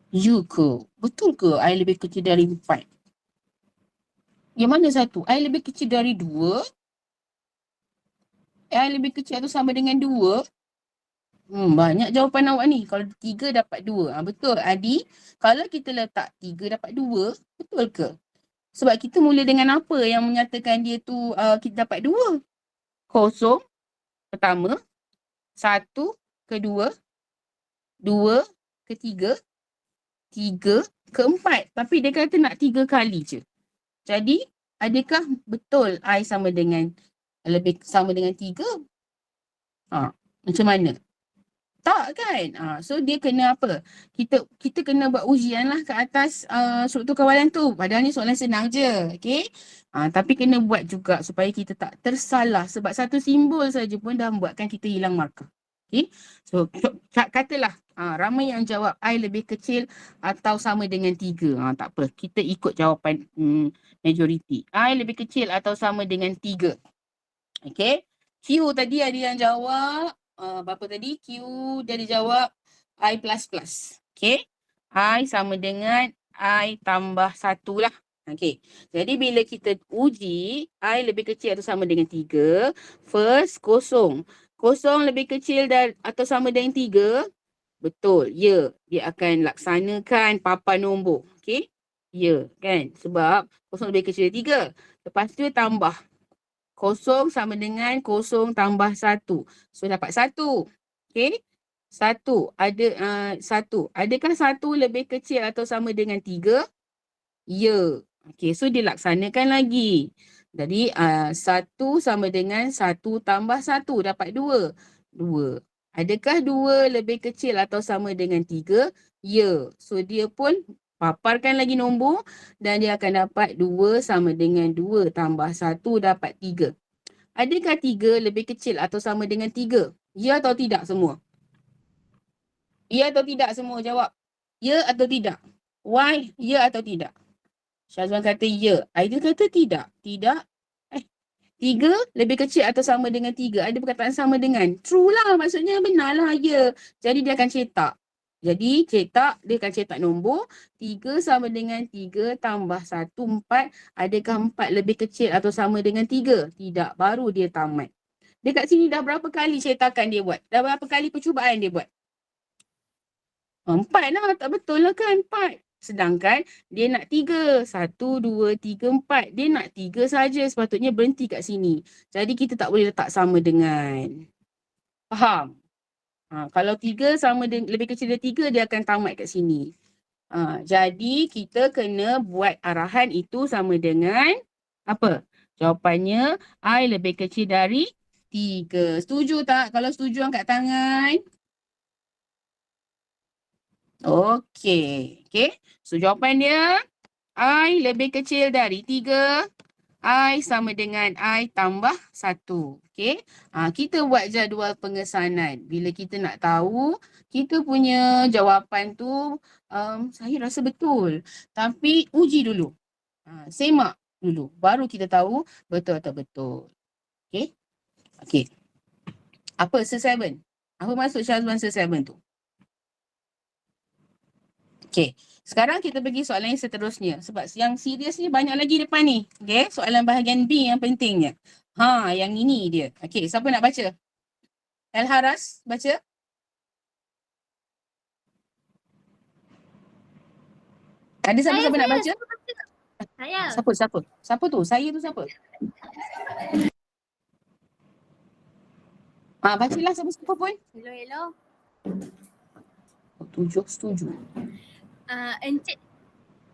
You ke? Betul ke I lebih kecil dari 4? Yang mana satu? I lebih kecil dari 2? I lebih kecil atau sama dengan 2? Banyak jawapan awak ni. Kalau 3 dapat 2. Betul Adi. Kalau kita letak 3 dapat 2, betul ke? Sebab kita mula dengan apa yang menyatakan dia tu kita dapat 2? 0 pertama, 1 kedua, 2 ketiga, 3 ke 4. Tapi dia kata nak 3 kali je. Jadi, adakah betul I sama dengan 3? Macam mana? Tak kan? So, dia kena apa? Kita kena buat ujian lah ke atas struktur kawalan tu. Padahal ni soalan senang je. Okay? Tapi kena buat juga supaya kita tak tersalah. Sebab satu simbol saja pun dah membuatkan kita hilang markah. Okay? So, katalah ramai yang jawab I lebih kecil atau sama dengan 3. Tak apa, kita ikut jawapan majoriti. I lebih kecil atau sama dengan 3. Okay. Q tadi ada yang jawab, berapa tadi? Q dia ada jawab I plus plus. Okay. I sama dengan I tambah 1 lah. Okay. Jadi bila kita uji, I lebih kecil atau sama dengan 3. First, kosong. Kosong lebih kecil atau sama dengan 3. Betul. Ya. Dia akan laksanakan papan nombor. Okay. Ya. Kan. Sebab kosong lebih kecil dari 3. Lepas tu tambah. Kosong sama dengan kosong tambah 1. So dapat 1. Okay. 1. Adakah 1 lebih kecil atau sama dengan 3? Ya. Okay. So dilaksanakan lagi. Jadi 1 sama dengan 1 tambah 1. Dapat 2. 2. Adakah 2 lebih kecil atau sama dengan 3? Ya. So dia pun paparkan lagi nombor dan dia akan dapat 2 sama dengan 2 tambah 1 dapat 3. Adakah 3 lebih kecil atau sama dengan 3? Ya atau tidak semua? Ya atau tidak semua jawab? Ya atau tidak? Why? Ya atau tidak? Syazwan kata ya. Aidil kata tidak. Tidak. 3 lebih kecil atau sama dengan 3. Ada perkataan sama dengan. True lah. Maksudnya benar lah. Ya. Jadi dia akan cetak. Jadi dia akan cetak nombor. 3 sama dengan 3 tambah 1, 4. Adakah 4 lebih kecil atau sama dengan 3? Tidak. Baru dia tamat. Dekat sini dah berapa kali cetakan dia buat? Dah berapa kali percubaan dia buat? 4 lah. Tak betul lah kan 4. Sedangkan dia nak 3. 1, 2, 3, 4. Dia nak 3 saja. Sepatutnya berhenti kat sini. Jadi kita tak boleh letak sama dengan. Faham? Kalau 3 lebih kecil dari 3, dia akan tamat kat sini. Jadi kita kena buat arahan itu sama dengan apa? Jawapannya I lebih kecil dari 3. Setuju tak? Kalau setuju angkat tangan. Okey. Okay. So jawapan dia I lebih kecil dari 3. I sama dengan I tambah 1. Okay. Kita buat jadual pengesanan. Bila kita nak tahu kita punya jawapan tu saya rasa betul. Tapi uji dulu. Semak dulu. Baru kita tahu betul atau betul. Okay. Okay. Apa se-7? Apa maksud Syazwan se-7 tu? Okay. Sekarang kita pergi soalan yang seterusnya. Sebab yang serius ni banyak lagi depan ni. Okay. Soalan bahagian B yang pentingnya. Yang ini dia. Okay. Siapa nak baca? Al-Haras, baca. Ada siapa-siapa nak baca? Saya. Siapa? Siapa tu? Saya tu siapa? Bacalah siapa-siapa pun. Hello. 7 setuju.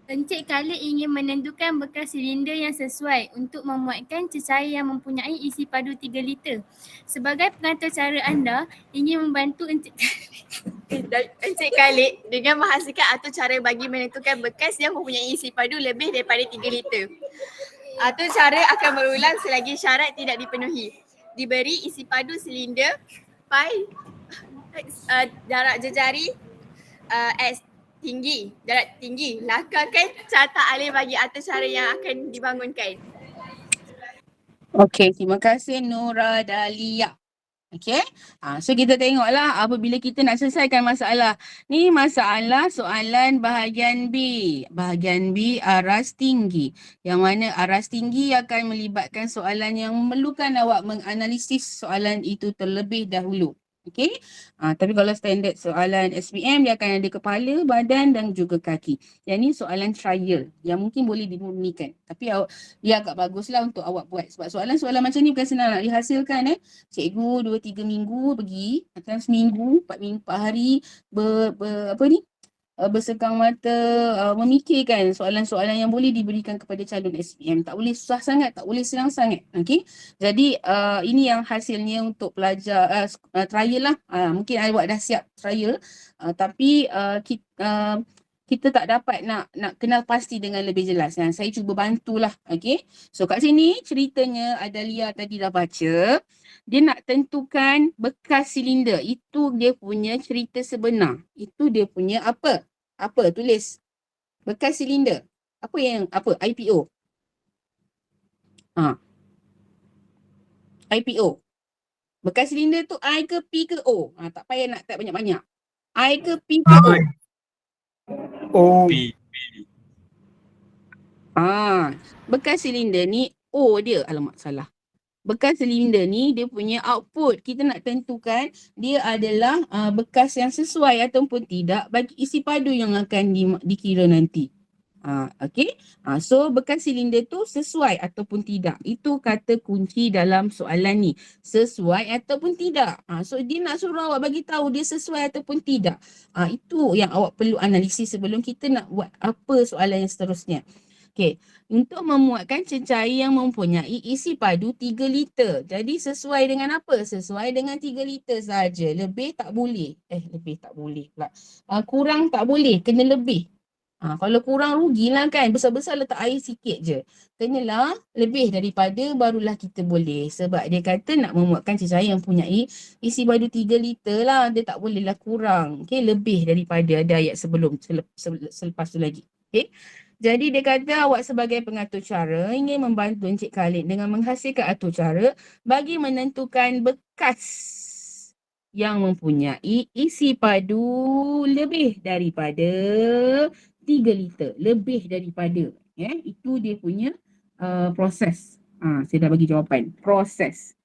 Encik Khalid ingin menentukan bekas silinder yang sesuai untuk memuatkan cecair yang mempunyai isi padu 3 liter. Sebagai pengantar cara anda ingin membantu Encik Khalid dengan menghasilkan atur cara bagi menentukan bekas yang mempunyai isi padu lebih daripada 3 liter. Atur cara akan berulang selagi syarat tidak dipenuhi. Diberi isi padu silinder pi jarak jejari X jarak tinggi. Lakarkan carta alih bagi atur cara yang akan dibangunkan. Okey, terima kasih Nura Dalia. Okey. So kita tengoklah apabila kita nak selesaikan masalah. Ni masalah soalan bahagian B. Bahagian B aras tinggi. Yang mana aras tinggi akan melibatkan soalan yang memerlukan awak menganalisis soalan itu terlebih dahulu. Okey. Tapi kalau standard soalan SPM dia akan ada kepala, badan dan juga kaki. Yang ni soalan trial yang mungkin boleh dimurnikan. Tapi dia agak baguslah untuk awak buat. Sebab soalan-soalan macam ni bukan senang nak dihasilkan. Cikgu 2-3 minggu pergi, atau seminggu, 4 hari bersekang mata memikirkan soalan-soalan yang boleh diberikan kepada calon SPM. Tak boleh susah sangat, tak boleh senang sangat. Okey. Jadi ini yang hasilnya untuk pelajar trial lah. Mungkin awak dah siap trial tapi kita tak dapat nak kenal pasti dengan lebih jelas. Saya cuba bantulah. Okey. So kat sini ceritanya Adalia tadi dah baca. Dia nak tentukan bekas silinder. Itu dia punya cerita sebenar. Itu dia punya apa? Apa? Tulis. Bekas silinder. Apa? IPO. IPO. Bekas silinder tu I ke P ke O? Tak payah nak type banyak-banyak. I ke P ke O? Oh. Bekas silinder ni O dia. Alamak, salah. Bekas silinder ni dia punya output. Kita nak tentukan dia adalah bekas yang sesuai ataupun tidak bagi isi padu yang akan dikira nanti. Okay. So bekas silinder tu sesuai ataupun tidak. Itu kata kunci dalam soalan ni. Sesuai ataupun tidak. So dia nak suruh awak bagi tahu dia sesuai ataupun tidak. Itu yang awak perlu analisis sebelum kita nak buat apa soalan yang seterusnya. Okay. Untuk memuatkan cecair yang mempunyai isi padu 3 liter. Jadi sesuai dengan apa? Sesuai dengan 3 liter saja. Lebih tak boleh. Lebih tak boleh pula. Kurang tak boleh. Kena lebih. Kalau kurang rugilah kan. Besar-besar letak air sikit je. Kenalah lebih daripada barulah kita boleh. Sebab dia kata nak memuatkan cecair yang mempunyai isi padu 3 liter lah. Dia tak bolehlah kurang. Okay. Lebih daripada ada ayat sebelum. Selepas tu lagi. Okay. Jadi dia kata awak sebagai pengatur cara ingin membantu Encik Khalid dengan menghasilkan atur cara bagi menentukan bekas yang mempunyai isi padu lebih daripada 3 liter. Lebih daripada. Itu dia punya proses. Saya dah bagi jawapan. Proses.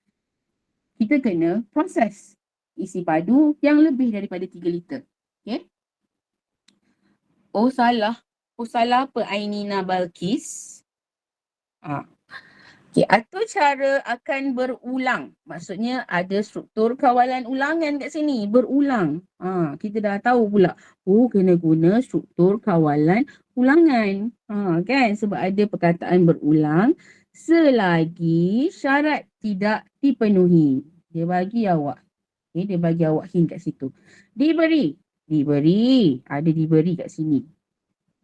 Kita kena proses isi padu yang lebih daripada 3 liter. Okay. Oh salah. Salah apa Ainina Balkis? Okay, atur cara akan berulang. Maksudnya ada struktur kawalan ulangan kat sini. Berulang. Kita dah tahu pula. Kena guna struktur kawalan ulangan. Kan? Sebab ada perkataan berulang selagi syarat tidak dipenuhi. Dia bagi awak. Okay, dia bagi awak hint kat situ. Diberi. Ada diberi kat sini.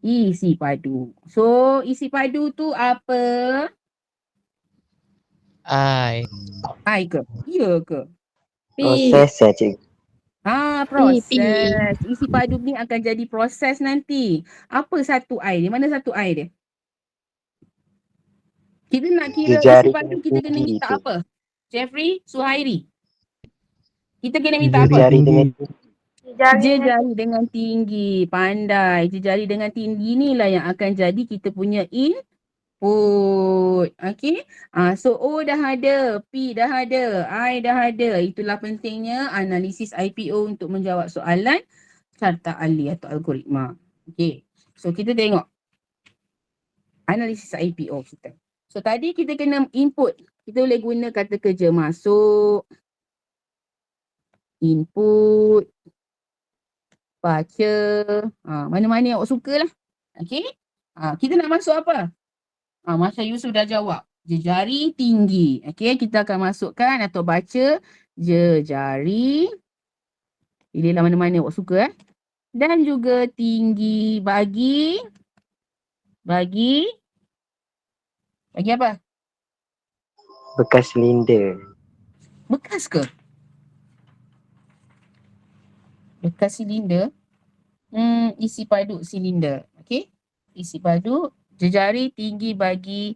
Isi padu. So, isi padu tu apa? I. I ke? Ya ke? Proses ya, Cik. Proses. Isi padu ni akan jadi proses nanti. Apa satu I dia? Mana satu I dia? Kita nak kira isi padu, kita kena minta apa? Jeffrey, Suhairi. Kita kena minta apa? Jari dengan Jejari dengan tinggi. Pandai. Jejari dengan tinggi ni lah yang akan jadi kita punya input. Okay. So O dah ada. P dah ada. I dah ada. Itulah pentingnya analisis IPO untuk menjawab soalan carta ahli atau algoritma. Okay. So kita tengok analisis IPO kita. So tadi kita kena input. Kita boleh guna kata kerja masuk. Input. Baca, mana-mana yang awak suka lah. Okay. Kita nak masuk apa? Masya Yusuf dah jawab. Jejari tinggi. Okay, kita akan masukkan atau baca jejari. Pilihlah mana-mana yang awak suka. Dan juga tinggi bagi apa? bekas silinder. Bekas ke? Bekas silinder. Isi padu silinder. Okey. Isi padu. Jejari tinggi bagi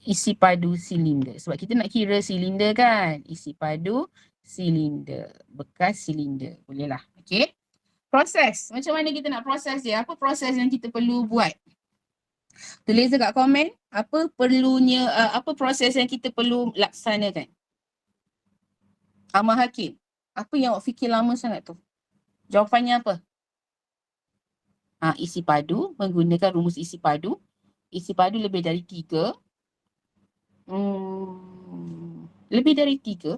isi padu silinder. Sebab kita nak kira silinder kan. Isi padu silinder. Bekas silinder. Boleh lah. Okey. Proses. Macam mana kita nak proses dia? Apa proses yang kita perlu buat? Tulis dekat komen. Apa perlunya, apa proses yang kita perlu laksanakan? Amal Hakim. Apa yang awak fikir lama sangat tu? Jawapannya apa? Isi padu, menggunakan rumus isi padu. Isi padu lebih dari 3. Lebih dari 3.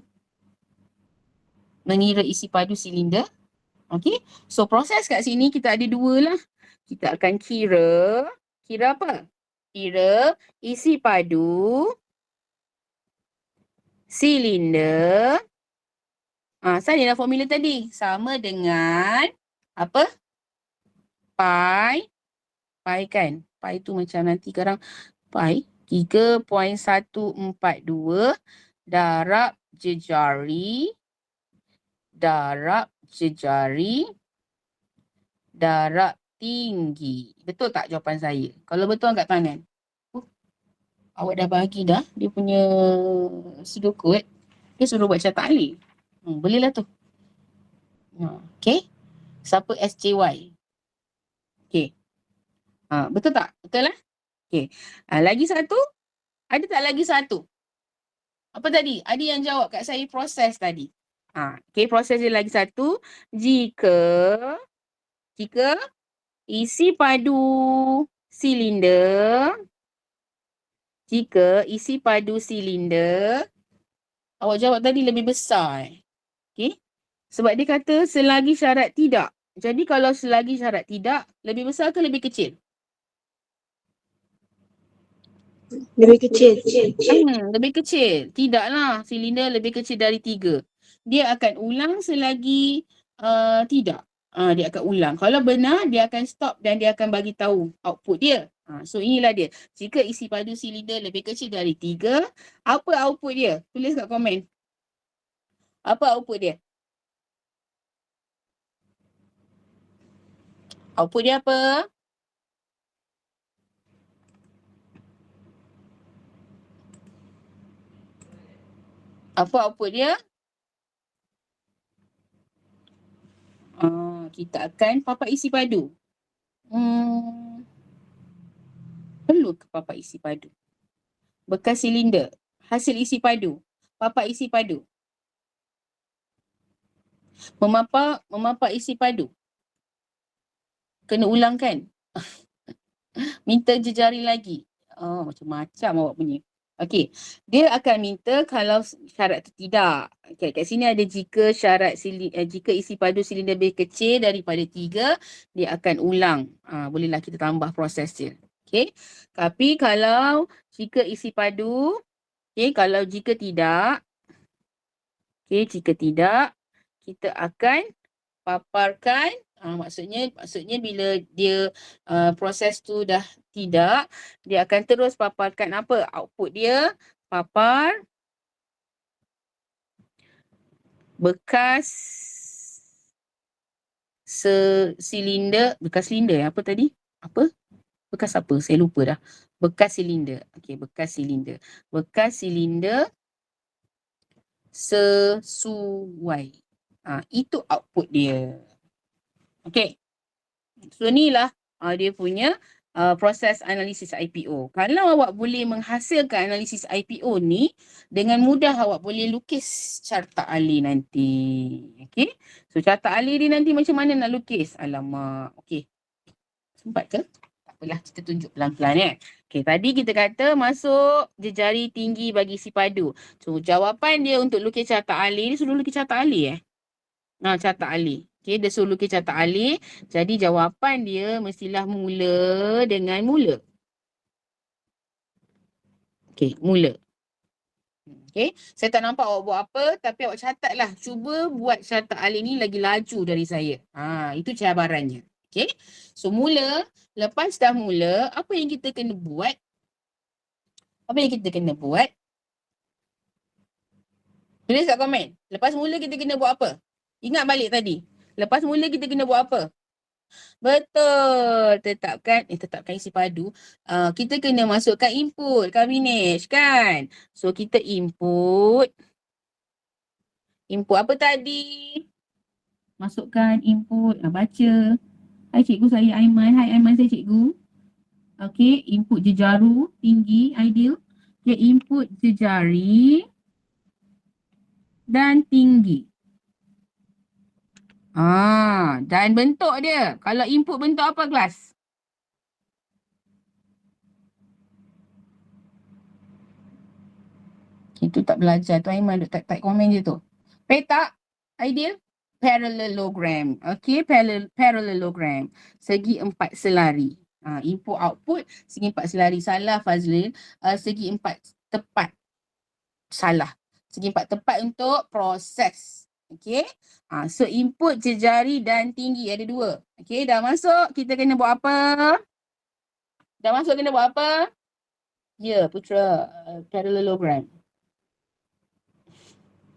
Mengira isi padu silinder. Okay. So proses kat sini kita ada 2 lah. Kita akan kira apa? Kira isi padu silinder. Saya dah formula tadi. Sama dengan apa? Pi. Pi kan? Pi tu macam nanti sekarang. Pi 3.142 darab jejari. Darab tinggi. Betul tak jawapan saya? Kalau betul angkat tangan. Awak dah bagi dah dia punya sudut kod. Dia suruh buat carta ahli. Boleh lah tu. Okay. Siapa SJY? Okay. Betul tak? Betul lah? Okay. Lagi satu? Ada tak lagi satu? Apa tadi? Ada yang jawab kat saya proses tadi. Okay, proses dia lagi satu. Jika isi padu silinder, awak jawab tadi lebih besar. Okay. Sebab dia kata selagi syarat tidak. Jadi kalau selagi syarat tidak, lebih besar ke lebih kecil? Lebih kecil. Lebih kecil. Tidaklah, silinder lebih kecil dari 3. Dia akan ulang selagi tidak. Dia akan ulang. Kalau benar, dia akan stop dan dia akan bagi tahu output dia. So inilah dia. Jika isi padu silinder lebih kecil dari 3, apa output dia? Tulis kat komen. Apa output dia? Output dia apa? Apa output dia? Kita akan papat isi padu. Perlu ke papat isi padu? Bekas silinder. Hasil isi padu. Papat isi padu. Memapak isi padu. Kena ulang kan? Minta jejari lagi. Macam-macam awak punya. Okey. Dia akan minta kalau syarat tu tidak. Okay, kat sini ada jika jika isi padu silinder lebih kecil daripada 3, dia akan ulang. Bolehlah kita tambah proses dia. Okey. Tapi kalau jika isi padu, jika tidak, kita akan paparkan. Maksudnya bila dia proses tu dah tidak, dia akan terus paparkan apa output dia, papar bekas silinder apa tadi? Bekas apa? Saya lupa dah. Bekas silinder. Okey, bekas silinder sesuai. Itu output dia. Okey. So inilah dia punya proses analisis IPO. Kalau awak boleh menghasilkan analisis IPO ni, dengan mudah awak boleh lukis carta ahli nanti. Okey. So carta ahli ni nanti macam mana nak lukis? Alamak. Okey. Sempat ke? Tak apalah, kita tunjuk pelan-pelan . Okey, tadi kita kata masuk jejari tinggi bagi isi padu. So jawapan dia untuk lukis carta ahli ni, suruh lukis carta ahli carta ahli. Okey, dia suruh lukis carta ahli. Jadi jawapan dia mestilah mula dengan mula. Okey, mula. Okey, saya tak nampak awak buat apa, tapi awak catatlah. Cuba buat carta ahli ni lagi laju dari saya. Itu cabarannya. Okey. So mula, lepas dah mula, apa yang kita kena buat? Tulis kat komen. Lepas mula kita kena buat apa? Ingat balik tadi. Lepas mula kita kena buat apa? Betul. Tetapkan isi padu. Kita kena masukkan input kabinage kan? So kita input. Input apa tadi? Masukkan input. Baca. Hai cikgu, saya Aiman. Hai Aiman, saya cikgu. Okey, input jejaru tinggi ideal. Okay, input jejari dan tinggi. Dan bentuk dia. Kalau input bentuk apa kelas? Itu tak belajar tu Aiman duk type komen je tu. Petak ideal parallelogram. Okey, parallelogram. Segi 4 selari. Input output segi 4 selari. Salah Fazlin. Segi 4 tepat. Salah. Segi 4 tepat untuk proses. Okey. So input jejari dan tinggi ada 2. Okey, dah masuk. Kita kena buat apa? Ya, Putra. Parallelogram.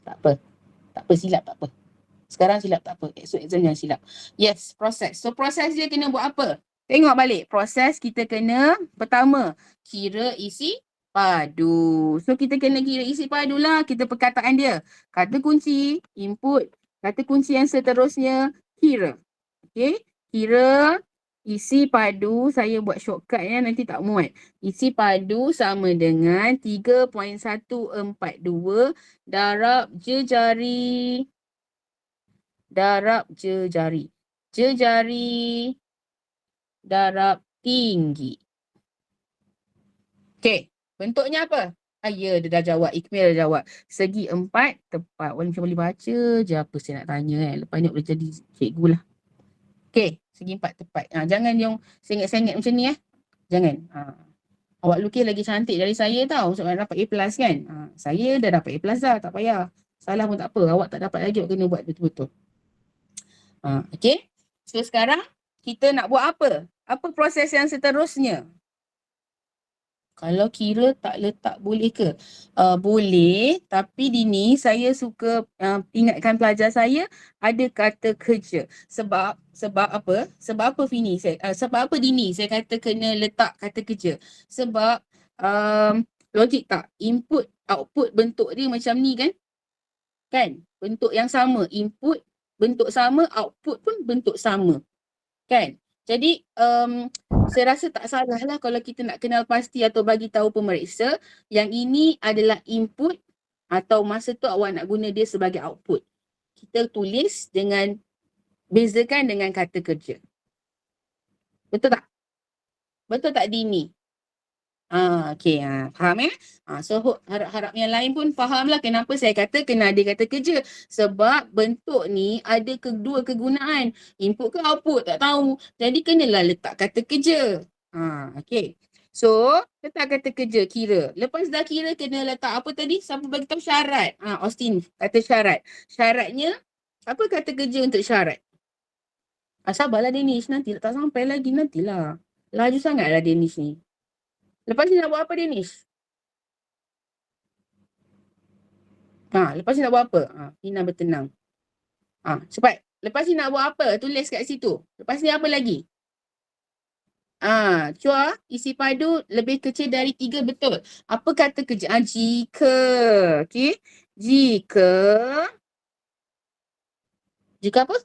Tak apa silap tak apa. Sekarang silap tak apa. Esok exam jangan silap. Yes, proses. So proses dia kena buat apa? Tengok balik. Proses kita kena pertama kira isi padu. So kita kena kira isi padu lah. Kita perkataan dia. Kata kunci input Kata kunci yang seterusnya kira. Okey, kira isi padu, saya buat shortcut ya, nanti tak muat. Isi padu sama dengan 3.142 darab jejari. Darab jejari. Jejari darab tinggi. Okey, bentuknya apa? Ya, dia dah jawab. Ikmil dah jawab. Segi 4 tepat. Walaupun macam boleh baca je apa saya nak tanya kan. Lepas ni boleh jadi cikgu lah. Okey, segi 4 tepat. Jangan yang sengit-sengit macam ni Jangan. Awak lukis lagi cantik dari saya tau. Sebab dapat A+ kan. Saya dah dapat A+ dah. Tak payah. Salah pun tak apa. Awak tak dapat lagi. Awak kena buat betul-betul. Okey. So sekarang kita nak buat apa? Apa proses yang seterusnya? Kalau kira tak letak boleh ke? Boleh, tapi Dini saya suka ingatkan pelajar saya ada kata kerja. Sebab apa? Sebab apa Fini? Sebab apa Dini saya kata kena letak kata kerja? Sebab logik tak? Input, output bentuk dia macam ni kan? Kan? Bentuk yang sama. Input bentuk sama, output pun bentuk sama. Kan? Jadi saya rasa tak salah lah kalau kita nak kenal pasti atau bagi tahu pemeriksa yang ini adalah input atau masa tu awak nak guna dia sebagai output. Kita tulis dengan bezakan dengan kata kerja. Betul tak? Betul tak Dini? Okey, faham So harap-harap yang lain pun fahamlah kenapa saya kata kena ada kata kerja. Sebab bentuk ni ada kedua kegunaan. Input ke output tak tahu. Jadi kenalah letak kata kerja. Okey. So letak kata kerja kira. Lepas dah kira kena letak apa tadi? Siapa bagi tahu syarat? Austin kata syarat. Syaratnya apa kata kerja untuk syarat? Sabarlah Denish, nanti tak sampai lagi nantilah. Laju sangatlah Denish ni. Lepas ni nak buat apa Denish? Lepas ni nak buat apa? Ina bertenang. Cepat. Lepas ni nak buat apa? Tulis kat situ. Lepas ni apa lagi? Cua, isi padu lebih kecil dari 3, betul. Apa kata kerja? Jika. Okey. Jika apa?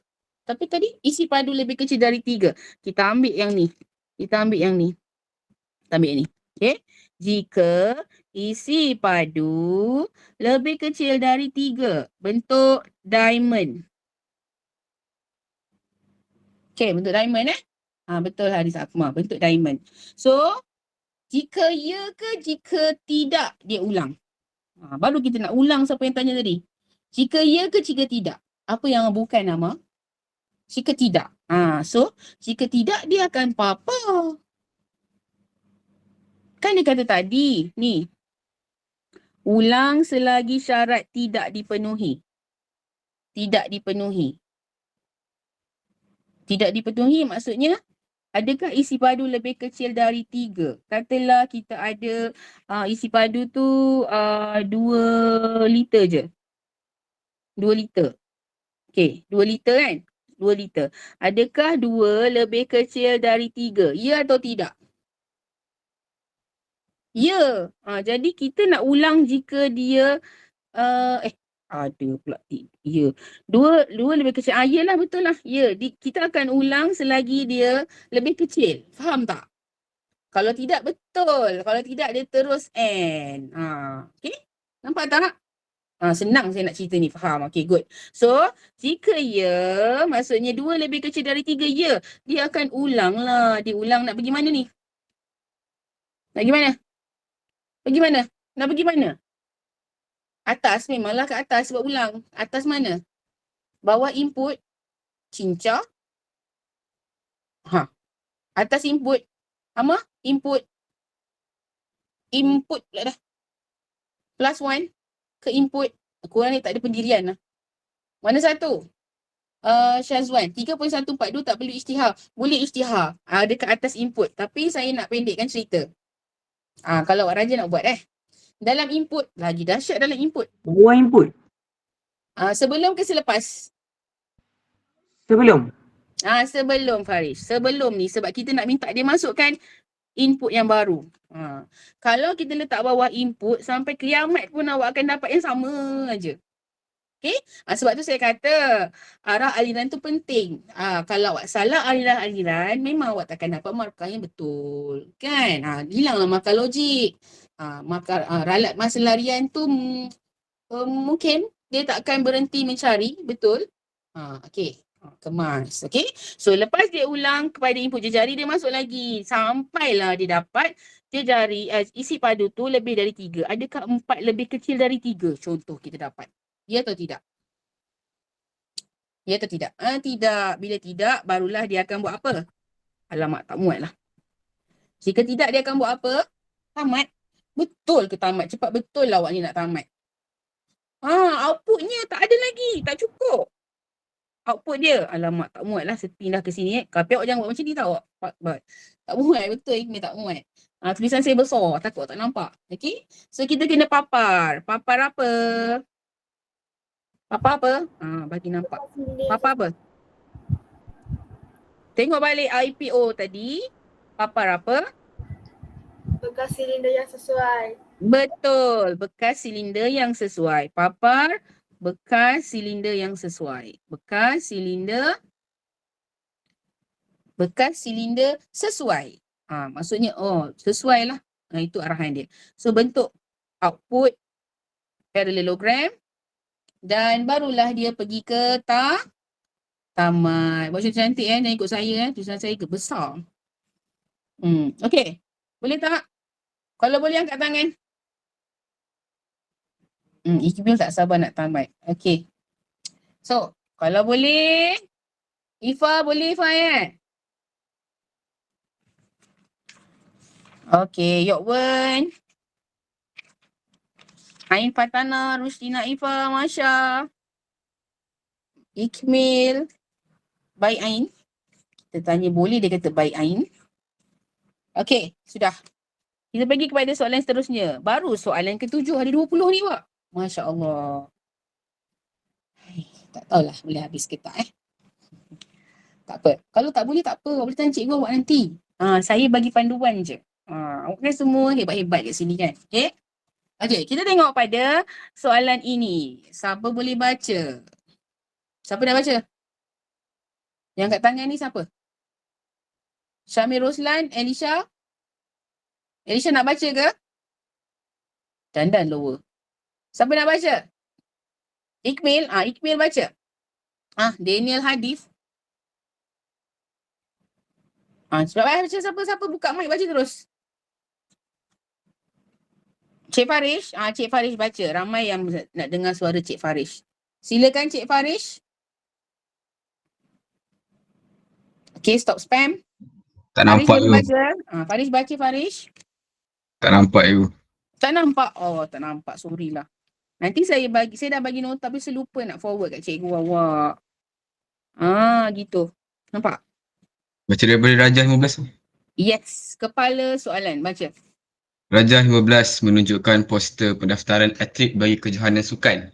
Tapi tadi isi padu lebih kecil dari 3. Kita ambil yang ni. Kita ambil yang ni. Okey. Jika isi padu lebih kecil dari 3, bentuk diamond. Okey, bentuk diamond betul Haris Akmal, bentuk diamond. So, jika ya ke jika tidak dia ulang. Baru kita nak ulang siapa yang tanya tadi. Jika ya ke jika tidak? Apa yang bukan nama? Jika tidak. So, jika tidak dia akan apa? Kan dia kata tadi, ni. Ulang selagi syarat tidak dipenuhi. Tidak dipenuhi. Tidak dipenuhi maksudnya, adakah isi padu lebih kecil dari 3? Katalah kita ada isi padu tu 2 liter je. 2 liter. Okey, 2 liter kan? 2 liter. Adakah 2 lebih kecil dari 3? Ya atau tidak? Ya. Jadi kita nak ulang jika dia ada pula ya. 2 lebih kecil. Yalah betul lah. Ya, kita akan ulang selagi dia lebih kecil. Faham tak? Kalau tidak betul. Kalau tidak dia terus N. Okey? Nampak tak? Senang saya nak cerita ni. Faham? Okey, good. So, jika ya, maksudnya 2 lebih kecil dari 3, ya. Dia akan ulang lah. Dia ulang nak pergi mana ni? Nak pergi mana? Pergi mana? Nak pergi mana? Atas, memanglah ke atas sebab ulang. Atas mana? Bawah input. Cincang. Atas input. Apa? Input. Input pula dah. Plus 1 ke input. Korang ni tak ada pendirian lah. Mana satu? Syazwan. 3.142 tak perlu isytihar. Boleh isytihar. Dekat atas input. Tapi saya nak pendekkan cerita. Kalau awak rajin nak buat Dalam input. Lagi dahsyat dalam input. Bawah input. Sebelum ke selepas? Sebelum. Sebelum Faris. Sebelum ni sebab kita nak minta dia masukkan input yang baru. Kalau kita letak bawah input sampai kiamat pun awak akan dapat yang sama aja. Okey? Sebab tu saya kata arah aliran tu penting. Kalau awak salah aliran, memang awak takkan dapat markah yang betul. Kan? Hilanglah markah logik. Ralat masa larian tu mungkin dia takkan berhenti mencari, betul? Okey. Kemas. Okey? So lepas dia ulang kepada input jejari, dia masuk lagi. Sampailah dia dapat jejari isi padu tu lebih dari 3. Adakah 4 lebih kecil dari 3? Contoh kita dapat. Ya atau tidak? Ya atau tidak? Tidak. Bila tidak, barulah dia akan buat apa? Alamak, tak muat lah. Jika tidak, dia akan buat apa? Tamat. Betul ke tamat? Cepat betul lah awak ni nak tamat. Outputnya tak ada lagi. Tak cukup. Output dia, alamak, tak muat lah. Pindah ke sini. Tapi awak jangan buat macam ni tau. Tak muat, betul ni tak muat. Tulisan saya besar. Takut tak nampak. Okay? So, kita kena papar. Papar apa? Papar apa? Bagi nampak. Papar apa? Tengok balik IPO tadi. Papar apa? Bekas silinder yang sesuai. Betul. Bekas silinder yang sesuai. Papar bekas silinder yang sesuai. Bekas silinder sesuai. Maksudnya, sesuai lah. Itu arahan dia. So, bentuk output parallelogram. Dan barulah dia pergi ke tamat. Buat cantik jangan ikut saya tulisan saya besar. Okey. Boleh tak? Kalau boleh angkat tangan. Iqbal tak sabar nak tamat. Okey. So, kalau boleh Ifa boleh Ifa ya? Okey, Yokwen. Ain Fatana, Rusdina Ifa, Masya. Ikmil. Baik Ain. Kita tanya boleh, dia kata baik Ain. Okey, sudah. Kita pergi kepada soalan seterusnya. Baru soalan ke-7 ada 20 ni Pak. Masya Allah. Tak tahulah boleh habis ke tak Tak apa. Kalau tak boleh tak apa. Boleh tanya cikgu awak nanti. Saya bagi panduan je. Awak kan semua hebat-hebat kat sini kan. Okay. Okey, kita tengok pada soalan ini. Siapa boleh baca? Siapa dah baca? Yang kat tangan ni siapa? Syamir Roslan, Elisha? Elisha nak baca ke? Dandan lower. Siapa nak baca? Ikmil? Ikmil baca. Daniel Hadif. Sebab baca siapa-siapa buka mic baca terus. Cik Farish, Cik Farish baca. Ramai yang nak dengar suara Cik Farish. Silakan Cik Farish. Okay, stop spam. Tak nampak you. Farish baca Farish. Tak nampak you. Tak nampak? Tak nampak. Sorry lah. Nanti saya dah bagi nota tapi saya lupa nak forward kat cikgu awak. Gitu. Nampak? Baca daripada Rajah 15. Yes. Kepala soalan. Baca. Rajah 15 menunjukkan poster pendaftaran atlet bagi kejohanan sukan.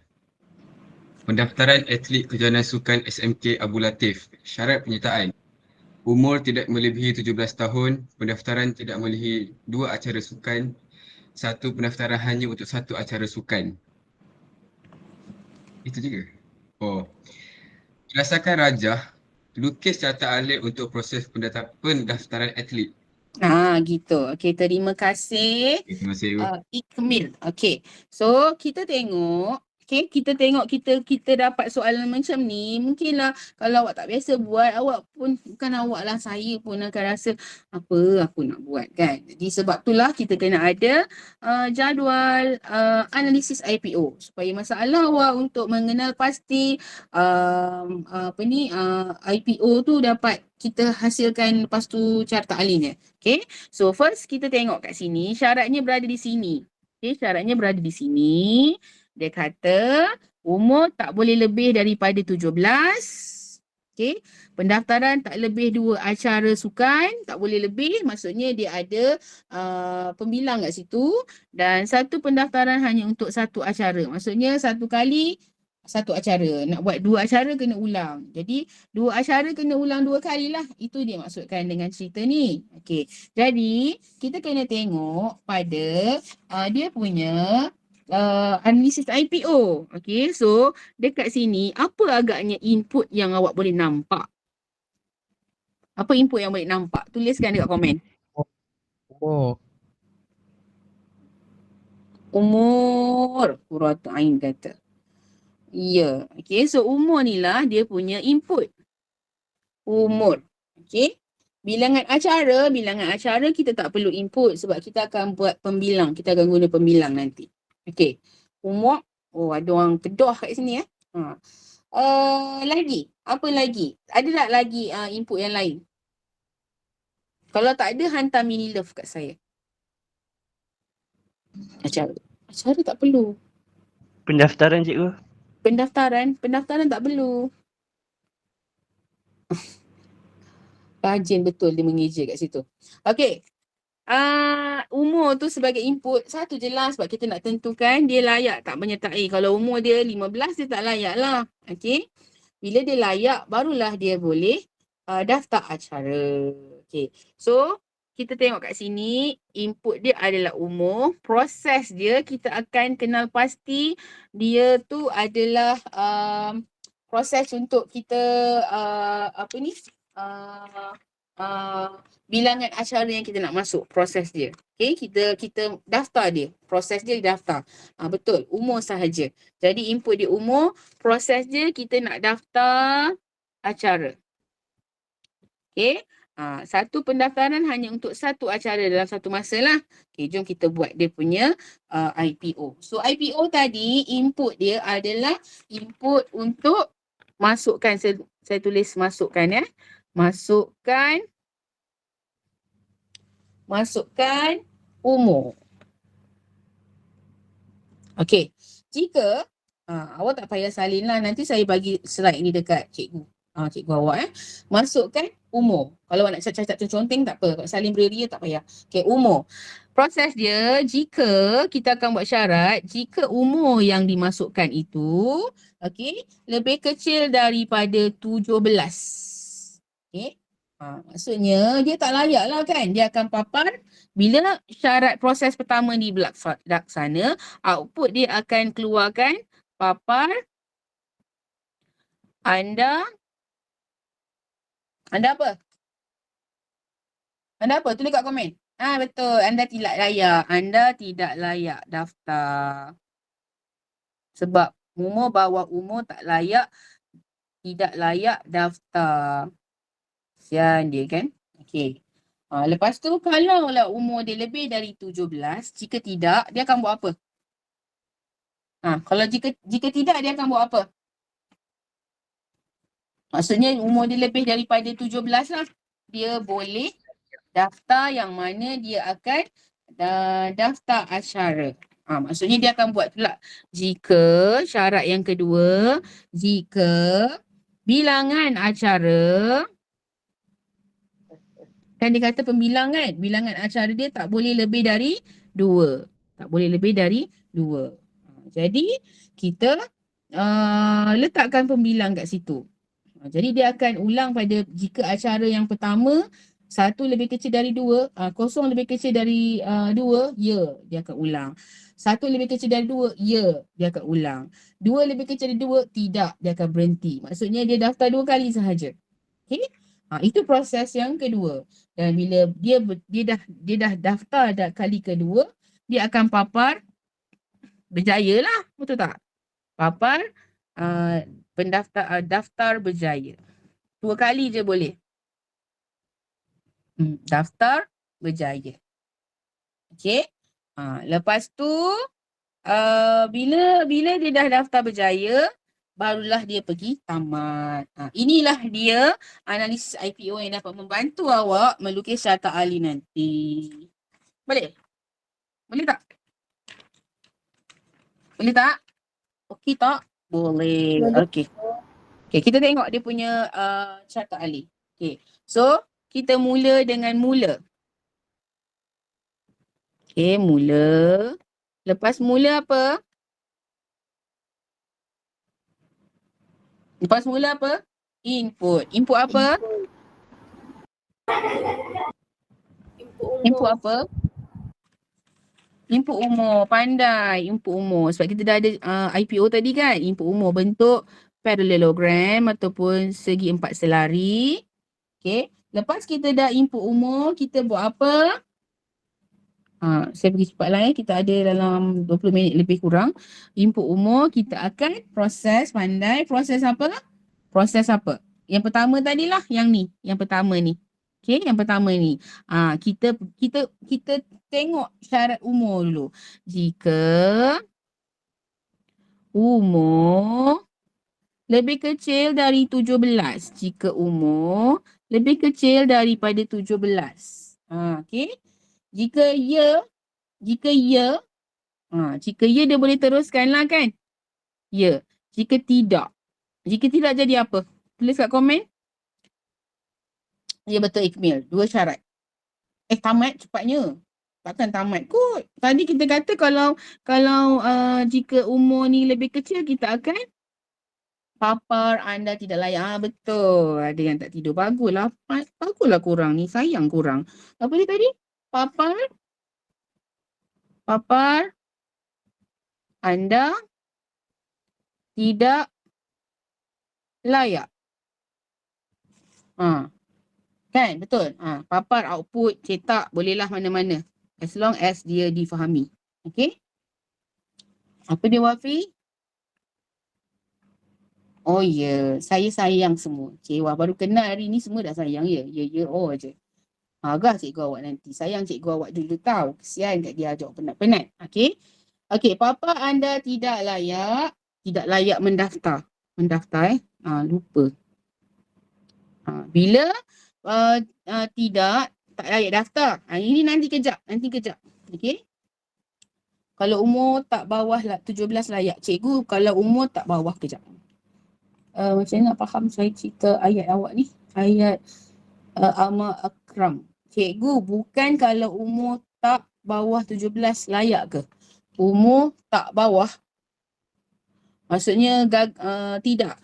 Pendaftaran atlet kejohanan sukan SMK Abu Latif. Syarat penyertaan. Umur tidak melebihi 17 tahun. Pendaftaran tidak melebihi 2 acara sukan. 1 pendaftaran hanya untuk 1 acara sukan. Itu juga. Berdasarkan Rajah, lukis carta atlet untuk proses pendaftaran atlet. Gitu. Okey, terima kasih. Terima kasih. Ikmil. Okey. So, kita tengok. Okay, kita tengok kita dapat soalan macam ni. Mungkinlah kalau awak tak biasa buat, awak pun, bukan awak lah, saya pun akan rasa apa aku nak buat kan. Jadi sebab itulah kita kena ada jadual analisis IPO. Supaya masalah awak untuk mengenal pasti IPO tu dapat kita hasilkan lepas tu carta alinnya. Okay, so first kita tengok kat sini, syaratnya berada di sini. Okay, syaratnya berada di sini. Dia kata umur tak boleh lebih daripada 17. Okay. Pendaftaran tak lebih 2 acara sukan. Tak boleh lebih. Maksudnya dia ada pembilang kat situ. Dan 1 pendaftaran hanya untuk 1 acara. Maksudnya 1 kali 1 acara. Nak buat 2 acara kena ulang. Jadi 2 acara kena ulang 2 kali lah. Itu dia maksudkan dengan cerita ni. Okay. Jadi kita kena tengok pada dia punya analisis IPO. Okay, so dekat sini apa agaknya input yang awak boleh nampak? Apa input yang boleh nampak? Tuliskan dekat komen. Oh, Umur. Qurratu Ain kata. Ya, okay, so umur ni lah dia punya input. Umur. Okay. Bilangan acara kita tak perlu input sebab kita akan buat pembilang. Kita akan guna pembilang nanti. Okay. Umur. Oh, ada orang Kedah kat sini lagi. Apa lagi? Ada tak lagi input yang lain? Kalau tak ada, hantar mini love kat saya. Acara. Acara tak perlu. Pendaftaran cikgu. Pendaftaran tak perlu. Rajin betul dia mengeja kat situ. Okey. Umur tu sebagai input, satu je lah sebab kita nak tentukan dia layak tak menyertai. Kalau umur dia 15, dia tak layak lah. Okey. Bila dia layak, barulah dia boleh daftar acara. Okey. So, kita tengok kat sini, input dia adalah umur. Proses dia, kita akan kenal pasti dia tu adalah proses untuk kita bilangan acara yang kita nak masuk, proses dia. Okay, kita daftar dia, proses dia daftar. Betul, umur sahaja. Jadi input dia umur, proses dia kita nak daftar acara. Okay, satu pendaftaran hanya untuk satu acara dalam satu masa lah. Okay, jom kita buat dia punya IPO. So IPO tadi, input dia adalah input untuk masukkan, saya tulis masukkan ya. Masukkan umur. Okey. Jika awak tak payah salin lah, nanti saya bagi slide ni dekat cikgu. Cikgu awak Masukkan umur. Kalau awak nak cacat conteng tak apa. Kalau salin beri tak payah. Okey, umur. Proses dia, jika kita akan buat syarat, jika umur yang dimasukkan itu lebih kecil daripada 17. Okey. Maksudnya dia tak layak lah kan. Dia akan papar bila syarat proses pertama dilaksana, output dia akan keluarkan papar anda apa? Anda apa? Tulis kat komen. Betul. Anda tidak layak. Anda tidak layak daftar. Sebab umur bawah umur tak layak, tidak layak daftar. Kesian dia kan. Okey. Lepas tu kalau lah umur dia lebih dari 17, jika tidak, dia akan buat apa? Kalau jika tidak, dia akan buat apa? Maksudnya umur dia lebih daripada 17 lah. Dia boleh daftar yang mana dia akan daftar acara. Maksudnya dia akan buat pula. Jika syarat yang kedua, jika bilangan acara, kan dia kata pembilangan, bilangan acara dia tak boleh lebih dari 2. Tak boleh lebih dari 2. Jadi kita letakkan pembilang kat situ. Jadi dia akan ulang pada jika acara yang pertama 1 lebih kecil dari 2, 0 lebih kecil dari 2, ya, dia akan ulang. 1 lebih kecil dari 2, ya, dia akan ulang. 2 lebih kecil dari 2, tidak, dia akan berhenti. Maksudnya dia daftar 2 kali sahaja. Okey? Itu proses yang kedua. Dan bila dia dah daftar kali kedua, dia akan papar berjaya lah, betul tak? Papar daftar berjaya. 2 kali je boleh. Daftar berjaya. Okey. Lepas tu bila dia dah daftar berjaya, barulah dia pergi tamat. Inilah dia analisis IPO yang dapat membantu awak melukis syarta ahli nanti. Boleh? Boleh tak? Boleh tak? Okey tak? Boleh. Okey. Okey, kita tengok dia punya syarta ahli. Okey. So, kita mula dengan mula. Okey, mula. Lepas mula apa? Lepas mula apa? Input. Input apa? Input apa? Input umur, pandai input umur. Sebab kita dah ada IPO tadi kan, input umur bentuk parallelogram ataupun segi empat selari. Okay, lepas kita dah input umur, kita buat apa? Saya pergi cepat lah kita ada dalam 20 minit lebih kurang. Input umur, kita akan proses, pandai. Proses apa? Proses apa? Yang pertama tadilah, yang ni. Yang pertama ni. Okay, yang pertama ni. Kita tengok syarat umur dulu. Jika umur lebih kecil dari 17. Jika umur lebih kecil daripada 17. Okay. Jika ya dia boleh teruskan lah kan? Ya. Jika tidak jadi apa? Tulis kat komen. Ya betul Ikmil. 2 syarat. Tamat cepatnya. Takkan tamat kot. Tadi kita kata kalau jika umur ni lebih kecil kita akan papar anda tidak layak. Betul. Ada yang tak tidur. Baguslah. Baguslah kurang ni. Sayang kurang. Apa dia tadi? Papar anda tidak layak. Kan? Betul. Papar, output, cetak, bolehlah mana-mana. As long as dia difahami. Okay? Apa dia Wafi? Oh ya, saya sayang semua. Wah, baru kenal hari ni semua dah sayang ya. Ya, oh je. Agak cikgu awak nanti. Sayang cikgu awak dulu tahu. Kesian kat dia jawab penat-penat. Okay? Okay, papa anda tidak layak mendaftar. Mendaftar lupa. Bila tak layak daftar. Ini nanti kejap. Okay? Kalau umur tak bawah 17 layak. Cikgu, kalau umur tak bawah kejap. Macam mana nak faham saya cerita ayat awak ni? Ayat Ama Akram. Cikgu, bukan kalau umur tak bawah 17 layak ke? Umur tak bawah. Maksudnya tidak.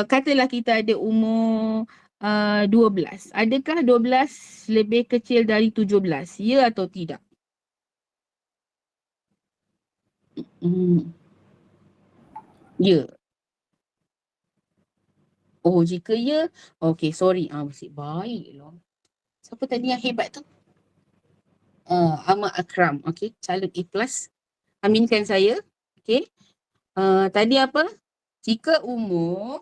Katalah kita ada umur 12. Adakah 12 lebih kecil dari 17? Ya atau tidak? Ya. Oh, jika ya. Okay, sorry. Masih baik lah. Siapa tadi yang hebat tu? Ahmad Akram. Okay, calon A+. Aminkan saya. Okay. Tadi apa? Jika umur,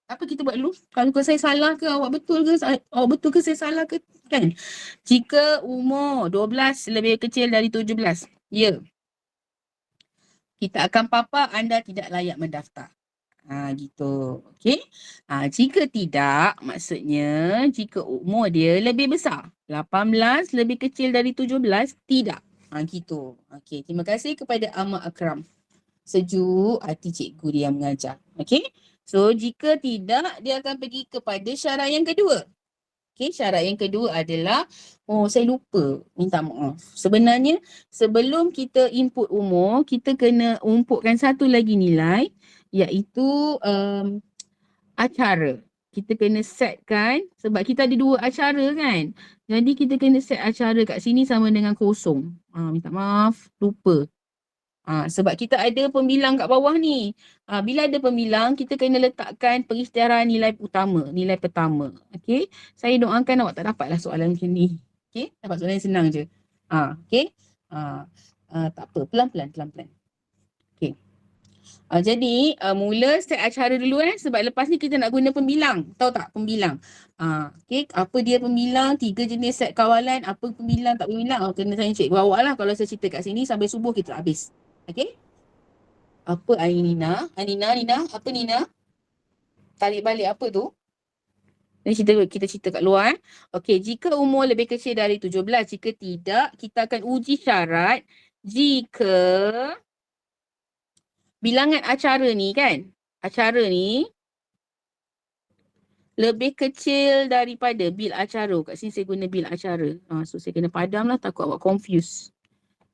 apa kita buat dulu? Kalau saya salah ke, awak betul ke? Awak betul ke saya salah ke? Kan? Jika umur 12 lebih kecil dari 17. Ya. Kita akan papa anda tidak layak mendaftar. Gitu. Okay. Jika tidak, maksudnya jika umur dia lebih besar. 18 lebih kecil dari 17, tidak. Gitu. Okay. Terima kasih kepada Ahmad Akram. Sejuk hati cikgu dia yang mengajar. Okay. So, jika tidak, dia akan pergi kepada syarat yang kedua. Okay. Syarat yang kedua adalah, saya lupa. Minta maaf. Sebenarnya, sebelum kita input umur, kita kena inputkan satu lagi nilai. Iaitu acara. Kita kena setkan sebab kita ada 2 acara kan. Jadi kita kena set acara kat sini sama dengan kosong. Minta maaf, lupa. Sebab kita ada pembilang kat bawah ni. Bila ada pembilang, kita kena letakkan perisytiharan nilai utama, nilai pertama. Okay. Saya doakan awak tak dapatlah soalan macam ni. Okay. Dapat soalan yang senang je. Okay. Tak apa, pelan-pelan. Okay. Jadi mula set acara dulu sebab lepas ni kita nak guna pembilang. Tahu tak pembilang? Okay. Apa dia pembilang? 3 jenis set kawalan. Apa pembilang tak pembilang? Kena saya cikgu awak lah kalau saya cerita kat sini sampai subuh kita habis. Okay. Apa Nina? Nina? Apa Nina? Tarik balik apa tu? Ni kita cerita kat luar. Okay. Jika umur lebih kecil dari 17. Jika tidak, kita akan uji syarat jika bilangan acara ni kan, acara ni lebih kecil daripada bil acara. Kat sini saya guna bil acara. So saya kena padam lah, takut awak confuse.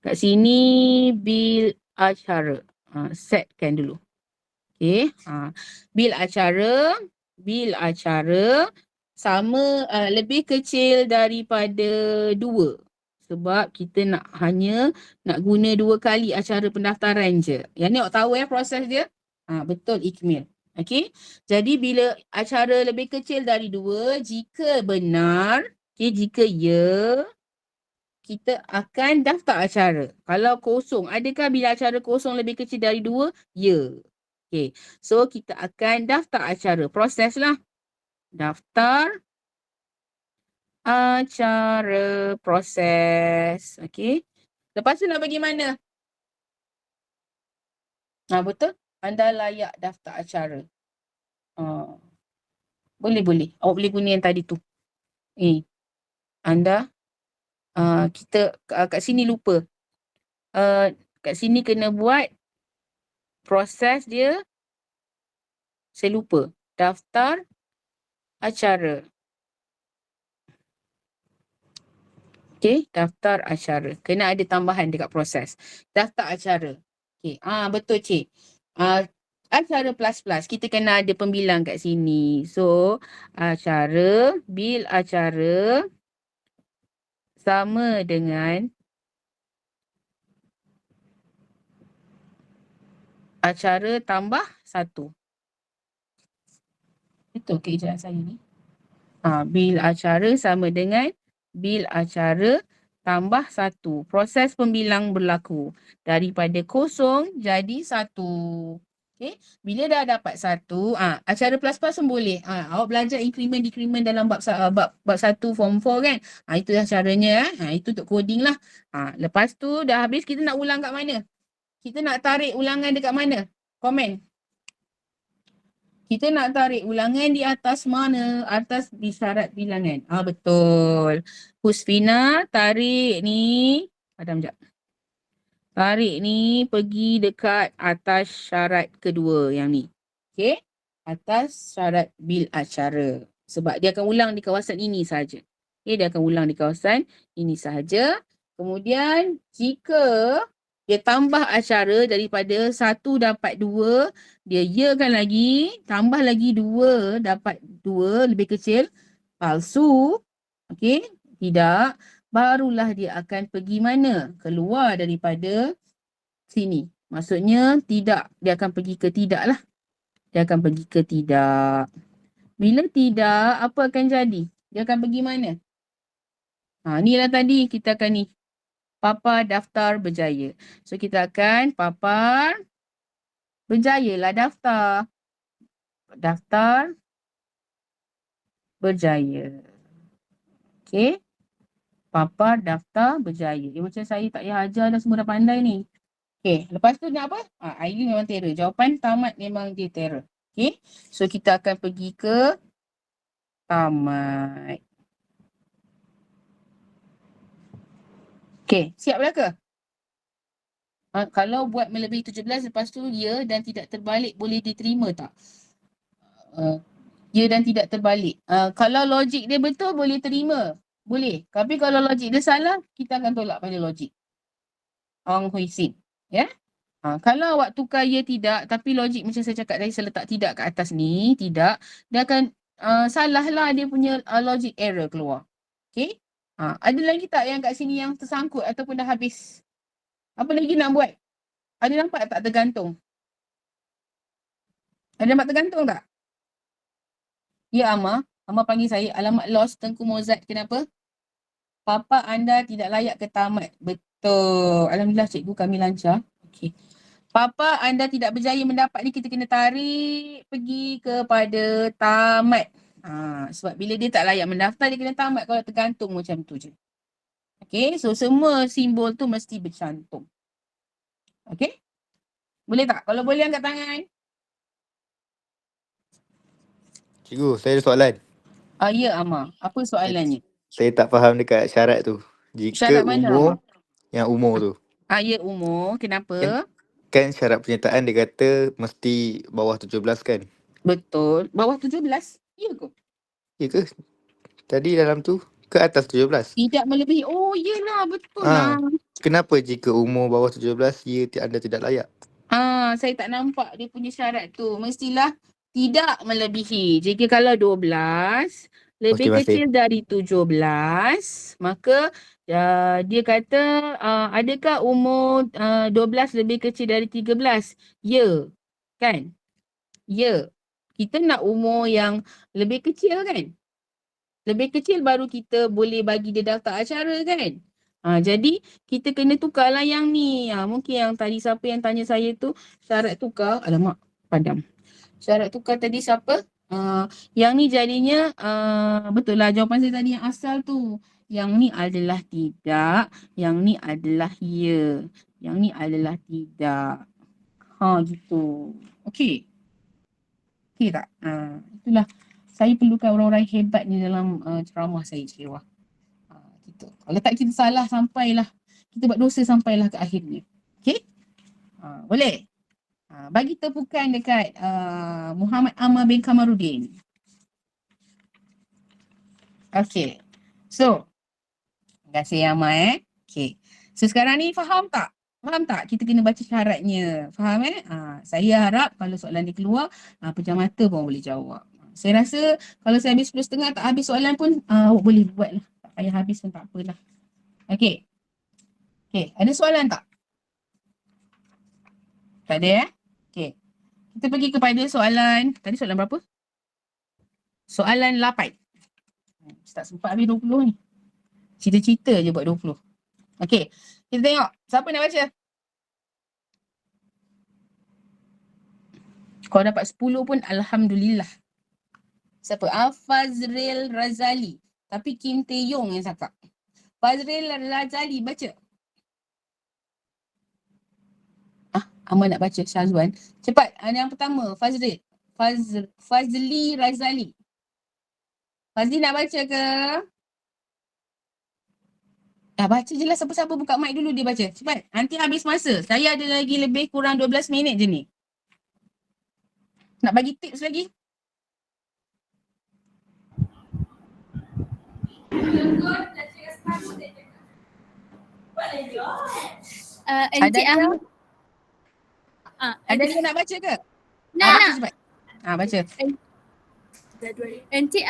Kat sini bil acara. Setkan dulu. Okay. Bil acara sama lebih kecil daripada 2. Sebab kita hanya nak guna 2 kali acara pendaftaran je. Yang ni awak tahu proses dia? Betul Ikmil. Okey. Jadi bila acara lebih kecil dari 2, jika benar, jika ya, kita akan daftar acara. Kalau kosong, adakah bila acara kosong lebih kecil dari 2? Ya. Okey. So kita akan daftar acara. Proses lah. Daftar acara, proses. Okey. Lepas tu nak bagi mana? Betul. Anda layak daftar acara. Boleh. Awak boleh guna yang tadi tu. Anda, kita kat sini lupa. Kat sini kena buat proses dia. Saya lupa. Daftar acara. Okey, daftar acara. Kena ada tambahan dekat proses. Daftar acara. Okey, betul cik. Acara plus-plus, kita kena ada pembilang kat sini. So, acara, bil acara sama dengan acara tambah 1. Betul ke ejaan saya ni? Bil acara sama dengan bil acara tambah 1. Proses pembilang berlaku. Daripada 0 jadi 1. Okay. Bila dah dapat 1, acara plus-plus pun boleh. Awak belajar increment-decrement dalam bab 1 form 4 kan? Itu dah caranya. Itu untuk coding lah. Lepas tu dah habis, kita nak ulang kat mana? Kita nak tarik ulangan dekat mana? Komen. Kita nak tarik ulangan di atas mana? Atas di syarat bilangan. Betul. Husfina, tarik ni. Padam sekejap. Tarik ni pergi dekat atas syarat kedua yang ni. Okey? Atas syarat bil acara. Sebab dia akan ulang di kawasan ini sahaja. Okey, dia akan ulang di kawasan ini sahaja. Kemudian jika dia tambah acara daripada 1 dapat 2, dia yakan lagi, tambah lagi 2 dapat 2 lebih kecil, palsu. Okey? Tidak. Barulah dia akan pergi mana? Keluar daripada sini. Maksudnya tidak. Dia akan pergi ke tidak lah. Dia akan pergi ke tidak. Bila tidak, apa akan jadi? Dia akan pergi mana? Ni lah tadi kita akan ni. Papar daftar berjaya. So kita akan papar berjaya lah daftar. Daftar berjaya. Okey. Papar daftar berjaya. Macam saya tak payah ajar dah, semua dah pandai ni. Okey, lepas tu nak apa? Aileen memang terror. Jawapan tamat memang dia terror. Okey, so kita akan pergi ke tamat. Okey, siap dah ke? Kalau buat melebihi 17, lepas tu ya dan tidak terbalik boleh diterima tak? Ya dan tidak terbalik. Kalau logik dia betul boleh terima. Boleh. Tapi kalau logik dia salah, kita akan tolak pada logik. Ong Hui Sin. Ya? Kalau awak tukar ya tidak, tapi logik macam saya cakap tadi, saya letak tidak kat atas ni, tidak, dia akan salah lah, dia punya logic error keluar. Okay? Ada lagi tak yang kat sini yang tersangkut ataupun dah habis? Apa lagi nak buat? Ada nampak tak tergantung? Ada nampak tergantung tak? Ya Amma. Amma panggil saya, alamat lost Tengku Mozart. Kenapa? Papa anda tidak layak ke tamat. Betul. Alhamdulillah cikgu kami lancar. Okey. Papa anda tidak berjaya mendapat ni, kita kena tarik pergi kepada tamat. Sebab bila dia tak layak mendaftar, dia kena tamat. Kalau tergantung macam tu je. Okey. So semua simbol tu mesti bercantum. Okey. Boleh tak? Kalau boleh angkat tangan. Cikgu, saya ada soalan. Ya Amma. Apa soalannya? Saya tak faham dekat syarat tu. Jika Syarat mana, umur, Amma? yang umur tu. Ya umur. Kenapa? Kan syarat penyertaan dia kata mesti bawah 17 kan? Betul. Bawah 17? Ya ke? Ya ke? Tadi dalam tu ke atas 17? Tidak melebihi. Oh, yelah. Betul lah. Kenapa jika umur bawah 17, anda tidak layak? Saya tak nampak dia punya syarat tu. Mestilah tidak melebihi. Jika kalau 12 lebih Okey, kecil dari 17, maka Dia kata adakah umur 12 lebih kecil dari 13? Ya. Kan? Ya. Kita nak umur yang lebih kecil kan? Lebih kecil baru kita boleh bagi dia daftar acara kan? Jadi kita kena tukarlah yang ni. Mungkin yang tadi siapa yang tanya saya tu syarat tukar. Alamak, padam. Syarat tukar tadi siapa? Yang ni jadinya betul lah jawapan saya tadi yang asal tu. Yang ni adalah tidak. Yang ni adalah ya. Yang ni adalah tidak. Gitu. Okey. Okey tak? Itulah. Saya perlukan orang-orang hebat ni dalam ceramah saya kira. Gitu. Kalau tak kita salah sampailah. Kita buat dosa sampailah ke akhirnya. Okey? Boleh? Bagi tepukan dekat Muhammad Amar bin Kamarudin. Okey. So, terima kasih Amar Okey. So sekarang ni faham tak? Faham tak? Kita kena baca syaratnya. Faham Saya harap kalau soalan dia keluar, pejam mata pun boleh jawab. Saya rasa kalau saya habis 10.30 tak habis soalan pun boleh buat lah. Tak payah habis pun tak apalah. Okey. Okey, ada soalan tak? Tak ada Okey. Kita pergi kepada soalan, tadi soalan berapa? Soalan 8. Tak sempat habis 20 ni. Cerita-cerita je buat 20. Okey, kita tengok. Siapa nak baca? Kalau dapat 10 pun Alhamdulillah. Siapa? Fazril Razali. Tapi Kim Tae-yong yang cakap. Fazril Razali, baca. Amal nak baca, Syazwan. Cepat, yang pertama, Fazril. Fazli Razali. Fazli nak baca ke? Baca je lah, siapa-siapa buka mic dulu dia baca. Cepat, nanti habis masa. Saya ada lagi lebih kurang 12 minit je ni. Nak bagi tips lagi? Encik Ahmad. Ada yang nak baca ke? Nak. Baca cepat. Baca. Encik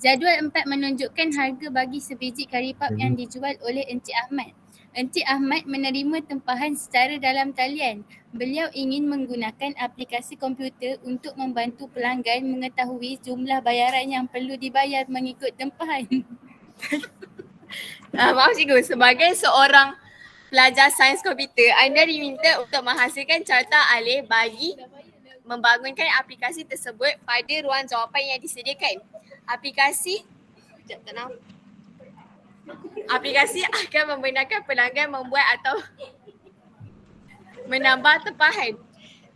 jadual 4 menunjukkan harga bagi sebiji karipap yang dijual oleh Encik Ahmad. Encik Ahmad menerima tempahan secara dalam talian. Beliau ingin menggunakan aplikasi komputer untuk membantu pelanggan mengetahui jumlah bayaran yang perlu dibayar mengikut tempahan. Maaf cikgu, sebagai seorang pelajar sains komputer, anda diminta untuk menghasilkan carta alih bagi membangunkan aplikasi tersebut pada ruang jawapan yang disediakan. Aplikasi akan membenarkan pelanggan membuat atau menambah tempahan.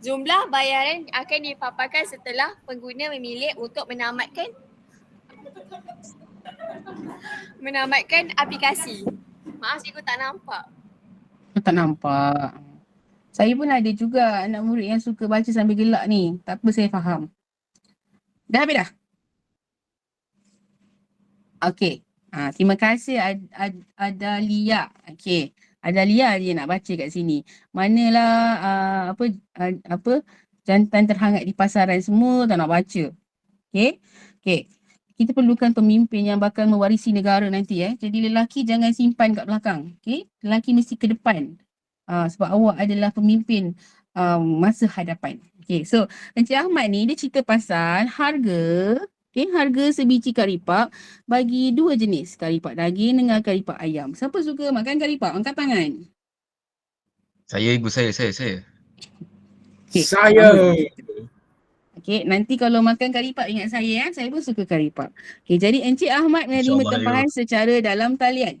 Jumlah bayaran akan dipaparkan setelah pengguna memilih untuk menamatkan aplikasi. Maaf cikgu tak nampak. Tak nampak. Saya pun ada juga anak murid yang suka baca sambil gelak ni. Tak apa, saya faham. Dah habis dah? Okey. Terima kasih Adalia. Okey. Adalia dia nak baca kat sini. Manalah jantan terhangat di pasaran, semua tak nak baca. Okey. Okey. Kita perlukan pemimpin yang bakal mewarisi negara nanti Jadi lelaki jangan simpan kat belakang. Okey. Lelaki mesti ke depan. Sebab awak adalah pemimpin masa hadapan. Okay, so Encik Ahmad ni dia cerita pasal harga sebiji karipap bagi 2 jenis, karipap daging dengan karipap ayam. Siapa suka makan karipap? Angkat tangan. Saya, ibu saya. Okay. Saya. Okay, nanti kalau makan karipap ingat saya saya pun suka karipap. Okay, jadi Encik Ahmad menerima tempahan secara dalam talian.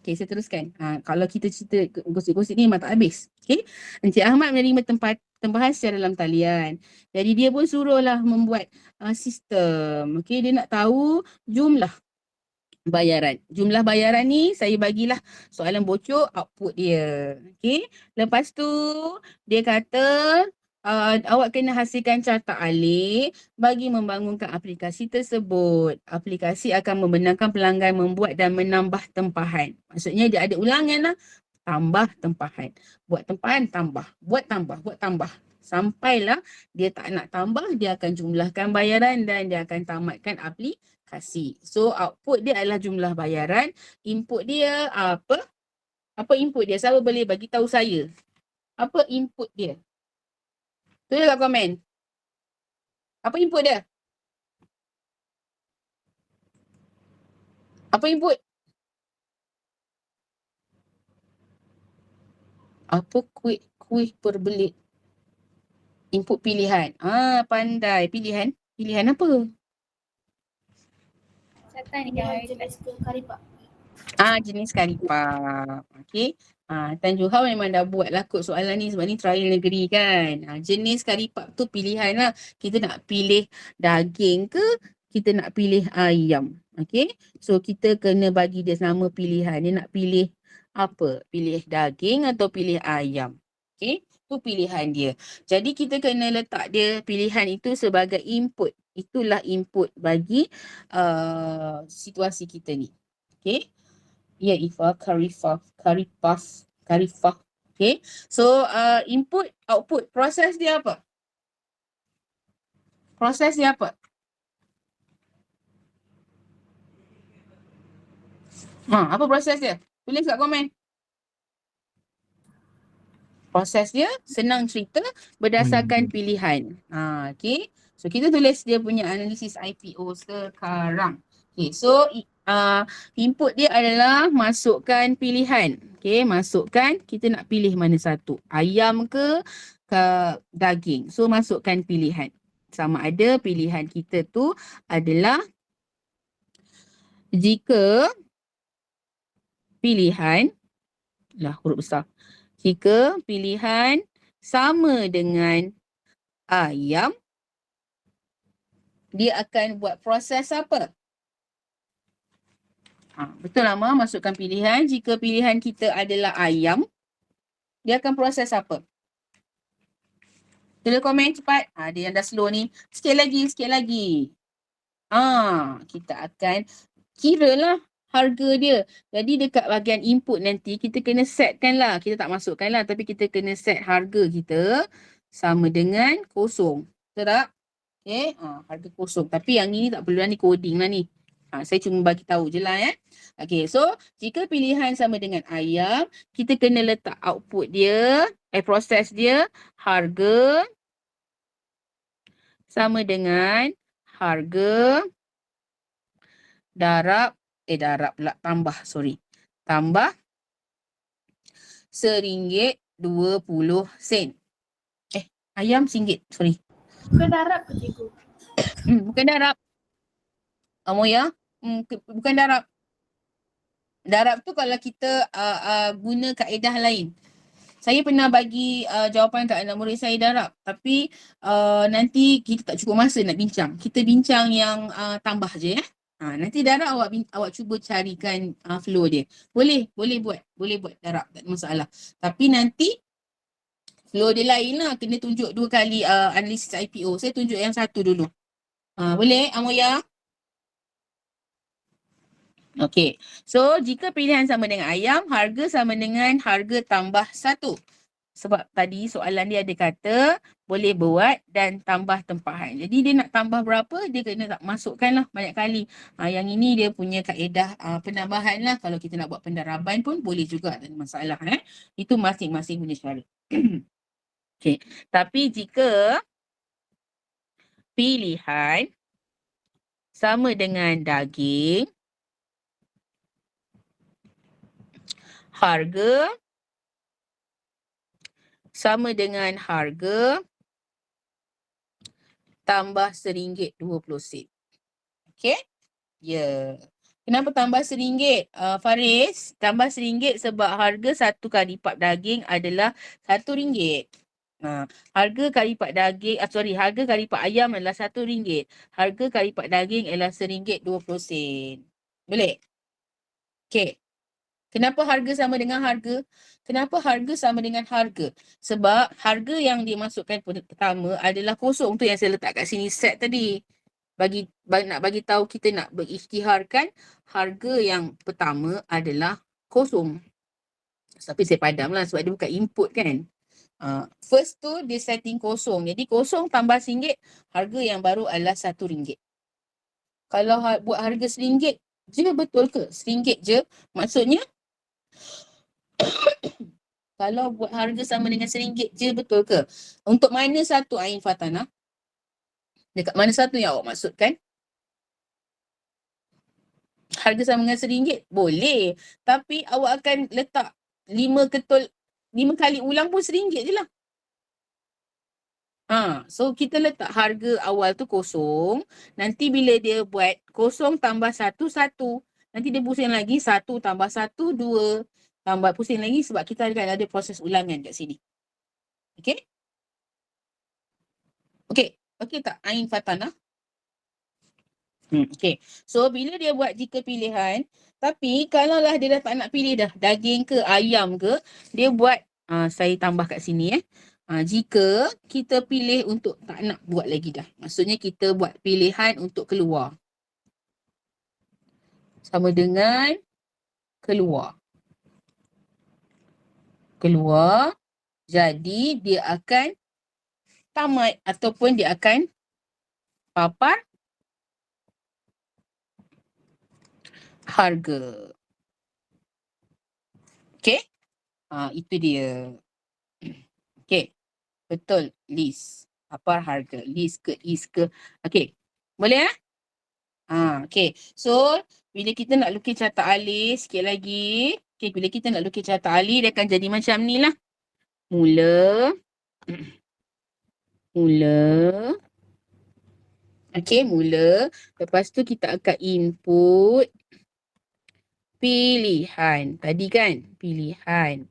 Okay, saya teruskan. Kalau kita cerita gosip-gosip ni memang tak habis. Okay, Encik Ahmad menerima tempahan secara dalam talian. Jadi dia pun suruhlah membuat sistem. Okay, dia nak tahu jumlah bayaran. Jumlah bayaran ni saya bagilah soalan bocor output dia. Okay, lepas tu dia kata awak kena hasilkan carta alih bagi membangunkan aplikasi tersebut. Aplikasi akan membenarkan pelanggan membuat dan menambah tempahan. Maksudnya dia ada ulangan lah. Tambah tempahan. Buat tempahan, tambah. Buat tambah. Sampailah dia tak nak tambah, dia akan jumlahkan bayaran dan dia akan tamatkan aplikasi. So output dia adalah jumlah bayaran. Input dia apa? Apa input dia? Siapa boleh bagi tahu saya? Apa input dia? Tulis kat komen. Apa input dia? Apa input? Apa kuih berbelit? Input pilihan. Pandai. Pilihan? Pilihan apa? Carta ni kan jenis karipap. Jenis karipap. Okey. Tan Johar memang dah buat lah kot soalan ni sebab ni trial negeri kan. Jenis karipap tu pilihan lah. Kita nak pilih daging ke kita nak pilih ayam. Okey. So kita kena bagi dia nama pilihan. Dia nak pilih apa? Pilih daging atau pilih ayam. Okey. Tu pilihan dia. Jadi kita kena letak dia pilihan itu sebagai input. Itulah input bagi situasi kita ni. Okey. Ya Ifa, karifah. Okay. So input, output, proses dia apa? Proses dia apa? Apa proses dia? Tulis kat komen. Proses dia senang cerita berdasarkan pilihan. Okay. So kita tulis dia punya analisis IPO sekarang. Okay. So input dia adalah masukkan pilihan. Okay. Masukkan kita nak pilih mana satu. Ayam ke daging. So masukkan pilihan. Sama ada pilihan kita tu adalah jika pilihan huruf besar. Jika pilihan sama dengan ayam, dia akan buat proses apa? Betul lah Ma, masukkan pilihan. Jika pilihan kita adalah ayam, dia akan proses apa? Tulis komen cepat. Dia yang dah slow ni. Sikit lagi. Kita akan kira lah harga dia. Jadi dekat bahagian input nanti kita kena setkan lah. Kita tak masukkan lah tapi kita kena set harga kita sama dengan kosong. Betul tak? Okay. Harga kosong. Tapi yang ini tak perlu lah ni coding lah ni. Saya cuma bagi tahu je lah ya. Okay. So jika pilihan sama dengan ayam, kita kena letak output dia, proses dia, harga sama dengan harga darab pula tambah RM1.20. Ayam RM1, sorry. Bukan darab ke cikgu? Bukan darab. Moya, bukan darab. Darab tu kalau kita guna kaedah lain. Saya pernah bagi jawapan kat anak murid saya darab. Tapi nanti kita tak cukup masa nak bincang. Kita bincang yang tambah je ya. Nanti darab awak cuba carikan flow dia. Boleh buat darab, tak ada masalah. Tapi nanti flow dia lain lah. Kena tunjuk 2 kali analisis IPO. Saya tunjuk yang satu dulu. Boleh Amoya? Okay. So jika pilihan sama dengan ayam, harga sama dengan harga tambah 1. Sebab tadi soalan dia ada kata boleh buat dan tambah tempahan. Jadi dia nak tambah berapa, dia kena tak masukkan lah banyak kali. Yang ini dia punya kaedah penambahan lah. Kalau kita nak buat pendaraban pun boleh juga, tak ada masalah. Itu masing-masing punya cara. Okay. Tapi jika pilihan sama dengan daging, harga sama dengan harga tambah RM1.20. Okay? Ya. Kenapa tambah RM1? Faris, tambah RM1 sebab harga satu karipap daging adalah RM1. Harga karipap daging, harga karipap ayam adalah RM1. Harga karipap daging adalah RM1.20. Boleh? Okay. Kenapa harga sama dengan harga? Kenapa harga sama dengan harga? Sebab harga yang dimasukkan pertama adalah kosong. Tu yang saya letak kat sini set tadi. Nak bagi tahu kita nak berisytiharkan harga yang pertama adalah kosong. Tapi saya padam lah sebab dia bukan input kan. First tu dia setting kosong. Jadi kosong tambah RM1, harga yang baru adalah RM1. Kalau buat harga RM1 je, betul ke? RM1 je. Maksudnya kalau buat harga sama dengan RM1 je, betul ke? Untuk mana satu, Ain Fatana? Dekat mana satu yang awak maksudkan? Harga sama dengan RM1? Boleh. Tapi awak akan letak 5 kali ulang pun RM1 je lah. So kita letak harga awal tu kosong. Nanti bila dia buat kosong tambah 1, 1. Nanti dia pusing lagi 1 tambah 1, 2. Tambah pusing lagi sebab kita akan ada proses ulangan kat sini. Okay? Okay. Okay tak Ain Fatana? Okay. So bila dia buat jika pilihan, tapi kalaulah dia dah tak nak pilih dah daging ke ayam ke, dia buat, saya tambah kat sini jika kita pilih untuk tak nak buat lagi dah. Maksudnya kita buat pilihan untuk keluar. Sama dengan keluar. Keluar. Jadi dia akan tamat ataupun dia akan papar harga. Okay. Itu dia. Okay. Betul. List. Papar harga. List ke, is ke. Okay. Boleh okay. So, bila kita nak lukis carta alih sikit lagi. Okay. Bila kita nak lukis carta alih, dia akan jadi macam ni lah. Mula. Mula. Okay. Mula. Lepas tu kita akan input pilihan. Tadi kan? Pilihan.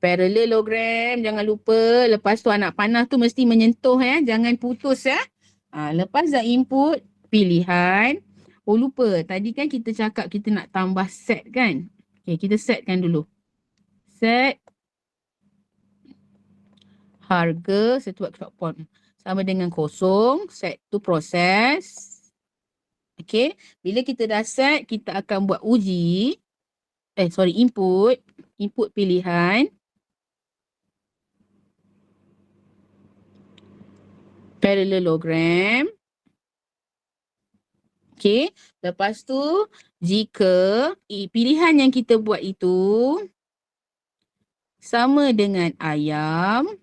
Parallelogram. Jangan lupa. Lepas tu anak panah tu mesti menyentuh Jangan putus Lepas dah input pilihan. Oh lupa. Tadi kan kita cakap kita nak tambah set kan? Okay, kita setkan dulu. Set. Harga. Saya tu buat short form. Sama dengan kosong. Set tu proses. Okay. Bila kita dah set, kita akan buat uji. Input. Input pilihan. Parallelogram. Okay. Lepas tu, jika pilihan yang kita buat itu sama dengan ayam,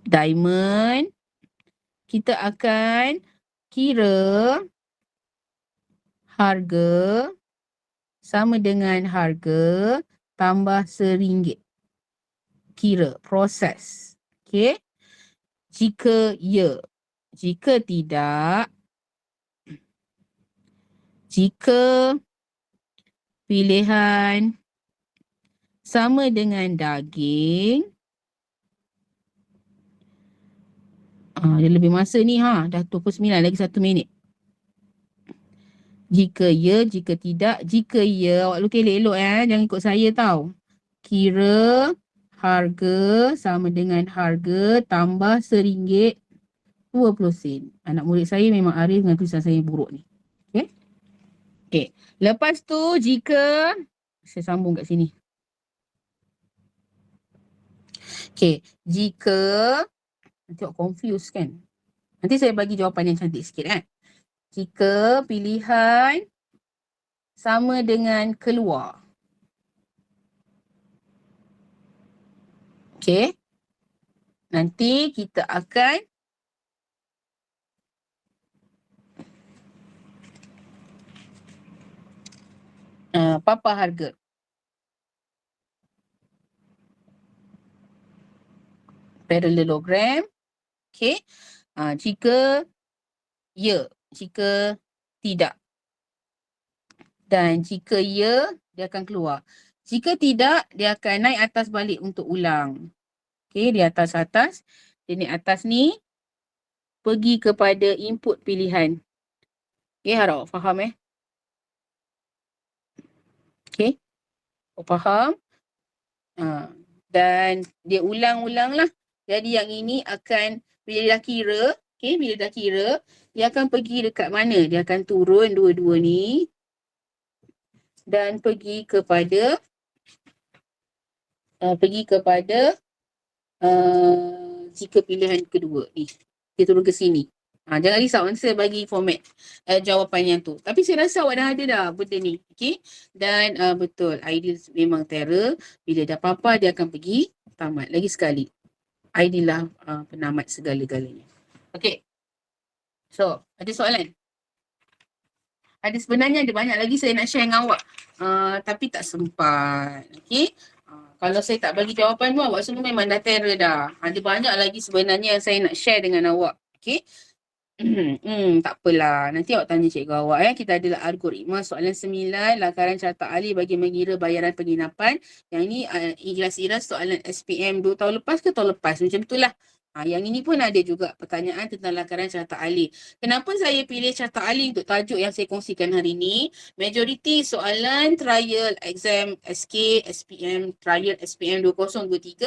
diamond, kita akan kira harga sama dengan harga tambah RM1. Kira, proses. Okay. Jika ya. Jika tidak. Jika pilihan sama dengan daging. Dia lebih masa ni dah 29 lagi 1 minit. Jika ya, jika tidak, jika ya, awak lukis elok-elok jangan ikut saya tau. Kira harga sama dengan harga tambah RM1.20. Anak murid saya memang arif dengan tulisan saya buruk ni. Okay. Okay. Lepas tu jika, saya sambung kat sini. Okay. Jika, nanti awak confuse kan. Nanti saya bagi jawapan yang cantik sikit Jika pilihan sama dengan keluar. Okay. Nanti kita akan papar harga. Parallelogram. Okay. Jika ya, jika tidak. Dan jika ya, dia akan keluar. Jika tidak, dia akan naik atas balik untuk ulang. Okay, di atas-atas. Dia naik atas ni, pergi kepada input pilihan. Okay, harap faham Okay. Faham? Dan dia ulang-ulang lah. Jadi yang ini akan, bila dia dah kira, okay, bila dah kira, dia akan pergi dekat mana? Dia akan turun dua-dua ni. Dan pergi kepada pergi kepada jika pilihan kedua ni. Kita turun ke sini. Jangan risau, nanti saya bagi format jawapan yang tu. Tapi saya rasa awak dah ada dah benda ni. Okay. Dan betul, Aidil memang terror. Bila dah papa dia akan pergi tamat. Lagi sekali, Aidil lah penamat segala-galanya. Okay. So, ada soalan? Sebenarnya ada banyak lagi saya nak share dengan awak. Tapi tak sempat. Okay. Kalau saya tak bagi jawapan tu, awak semua memang dah terror dah. Ada banyak lagi sebenarnya yang saya nak share dengan awak. Okay. Tak apalah. Nanti awak tanya cikgu awak. Kita adalah algoritma soalan 9, lakaran carta alih bagi mengira bayaran penginapan. Yang ini iras-iras soalan SPM 2 tahun lepas ke tahun lepas. Macam itulah. Yang ini pun ada juga pertanyaan tentang lakaran carta alih. Kenapa saya pilih carta alih untuk tajuk yang saya kongsikan hari ini? Majoriti soalan trial exam SK, SPM, trial SPM 2023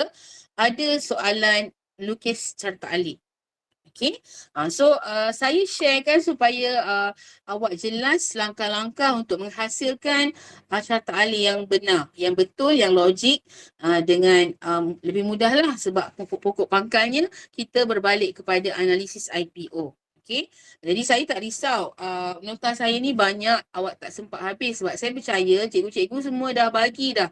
ada soalan lukis carta alih. Okay, so saya sharekan supaya awak jelas langkah-langkah untuk menghasilkan carta alih yang benar, yang betul, yang logik dengan lebih mudahlah sebab pokok pangkalnya kita berbalik kepada analisis IPO. Okay, jadi saya tak risau nota saya ni banyak awak tak sempat habis sebab saya percaya cikgu-cikgu semua dah bagi dah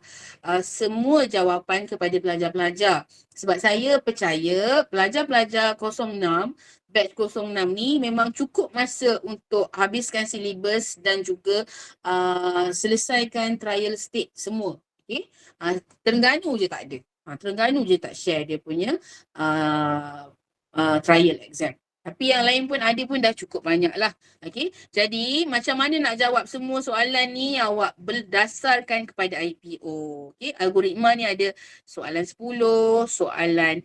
semua jawapan kepada pelajar-pelajar. Sebab saya percaya pelajar-pelajar 06, batch 06 ni memang cukup masa untuk habiskan silibus dan juga selesaikan trial state semua. Okay? Terengganu je tak ada. Terengganu je tak share dia punya trial exam. Tapi yang lain pun ada pun dah cukup banyak lah. Okay? Jadi macam mana nak jawab semua soalan ni awak berdasarkan kepada IPO. Okay? Algoritma ni ada soalan 10, soalan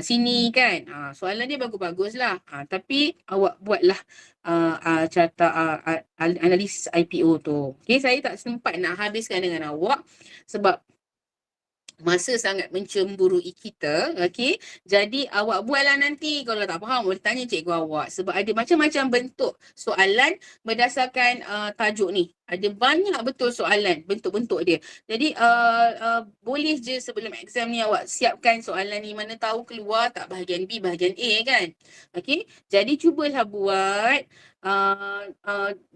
sini kan. Soalan dia bagus-bagus lah. Tapi awak buatlah carta analisis IPO tu. Okay? Saya tak sempat nak habiskan dengan awak sebab masa sangat mencemburui kita. Okay. Jadi awak buatlah nanti. Kalau tak faham boleh tanya cikgu awak. Sebab ada macam-macam bentuk soalan berdasarkan tajuk ni. Ada banyak betul soalan, bentuk-bentuk dia. Jadi boleh je sebelum exam ni awak siapkan soalan ni. Mana tahu keluar tak bahagian B, bahagian A kan. Okay. Jadi cubalah buat.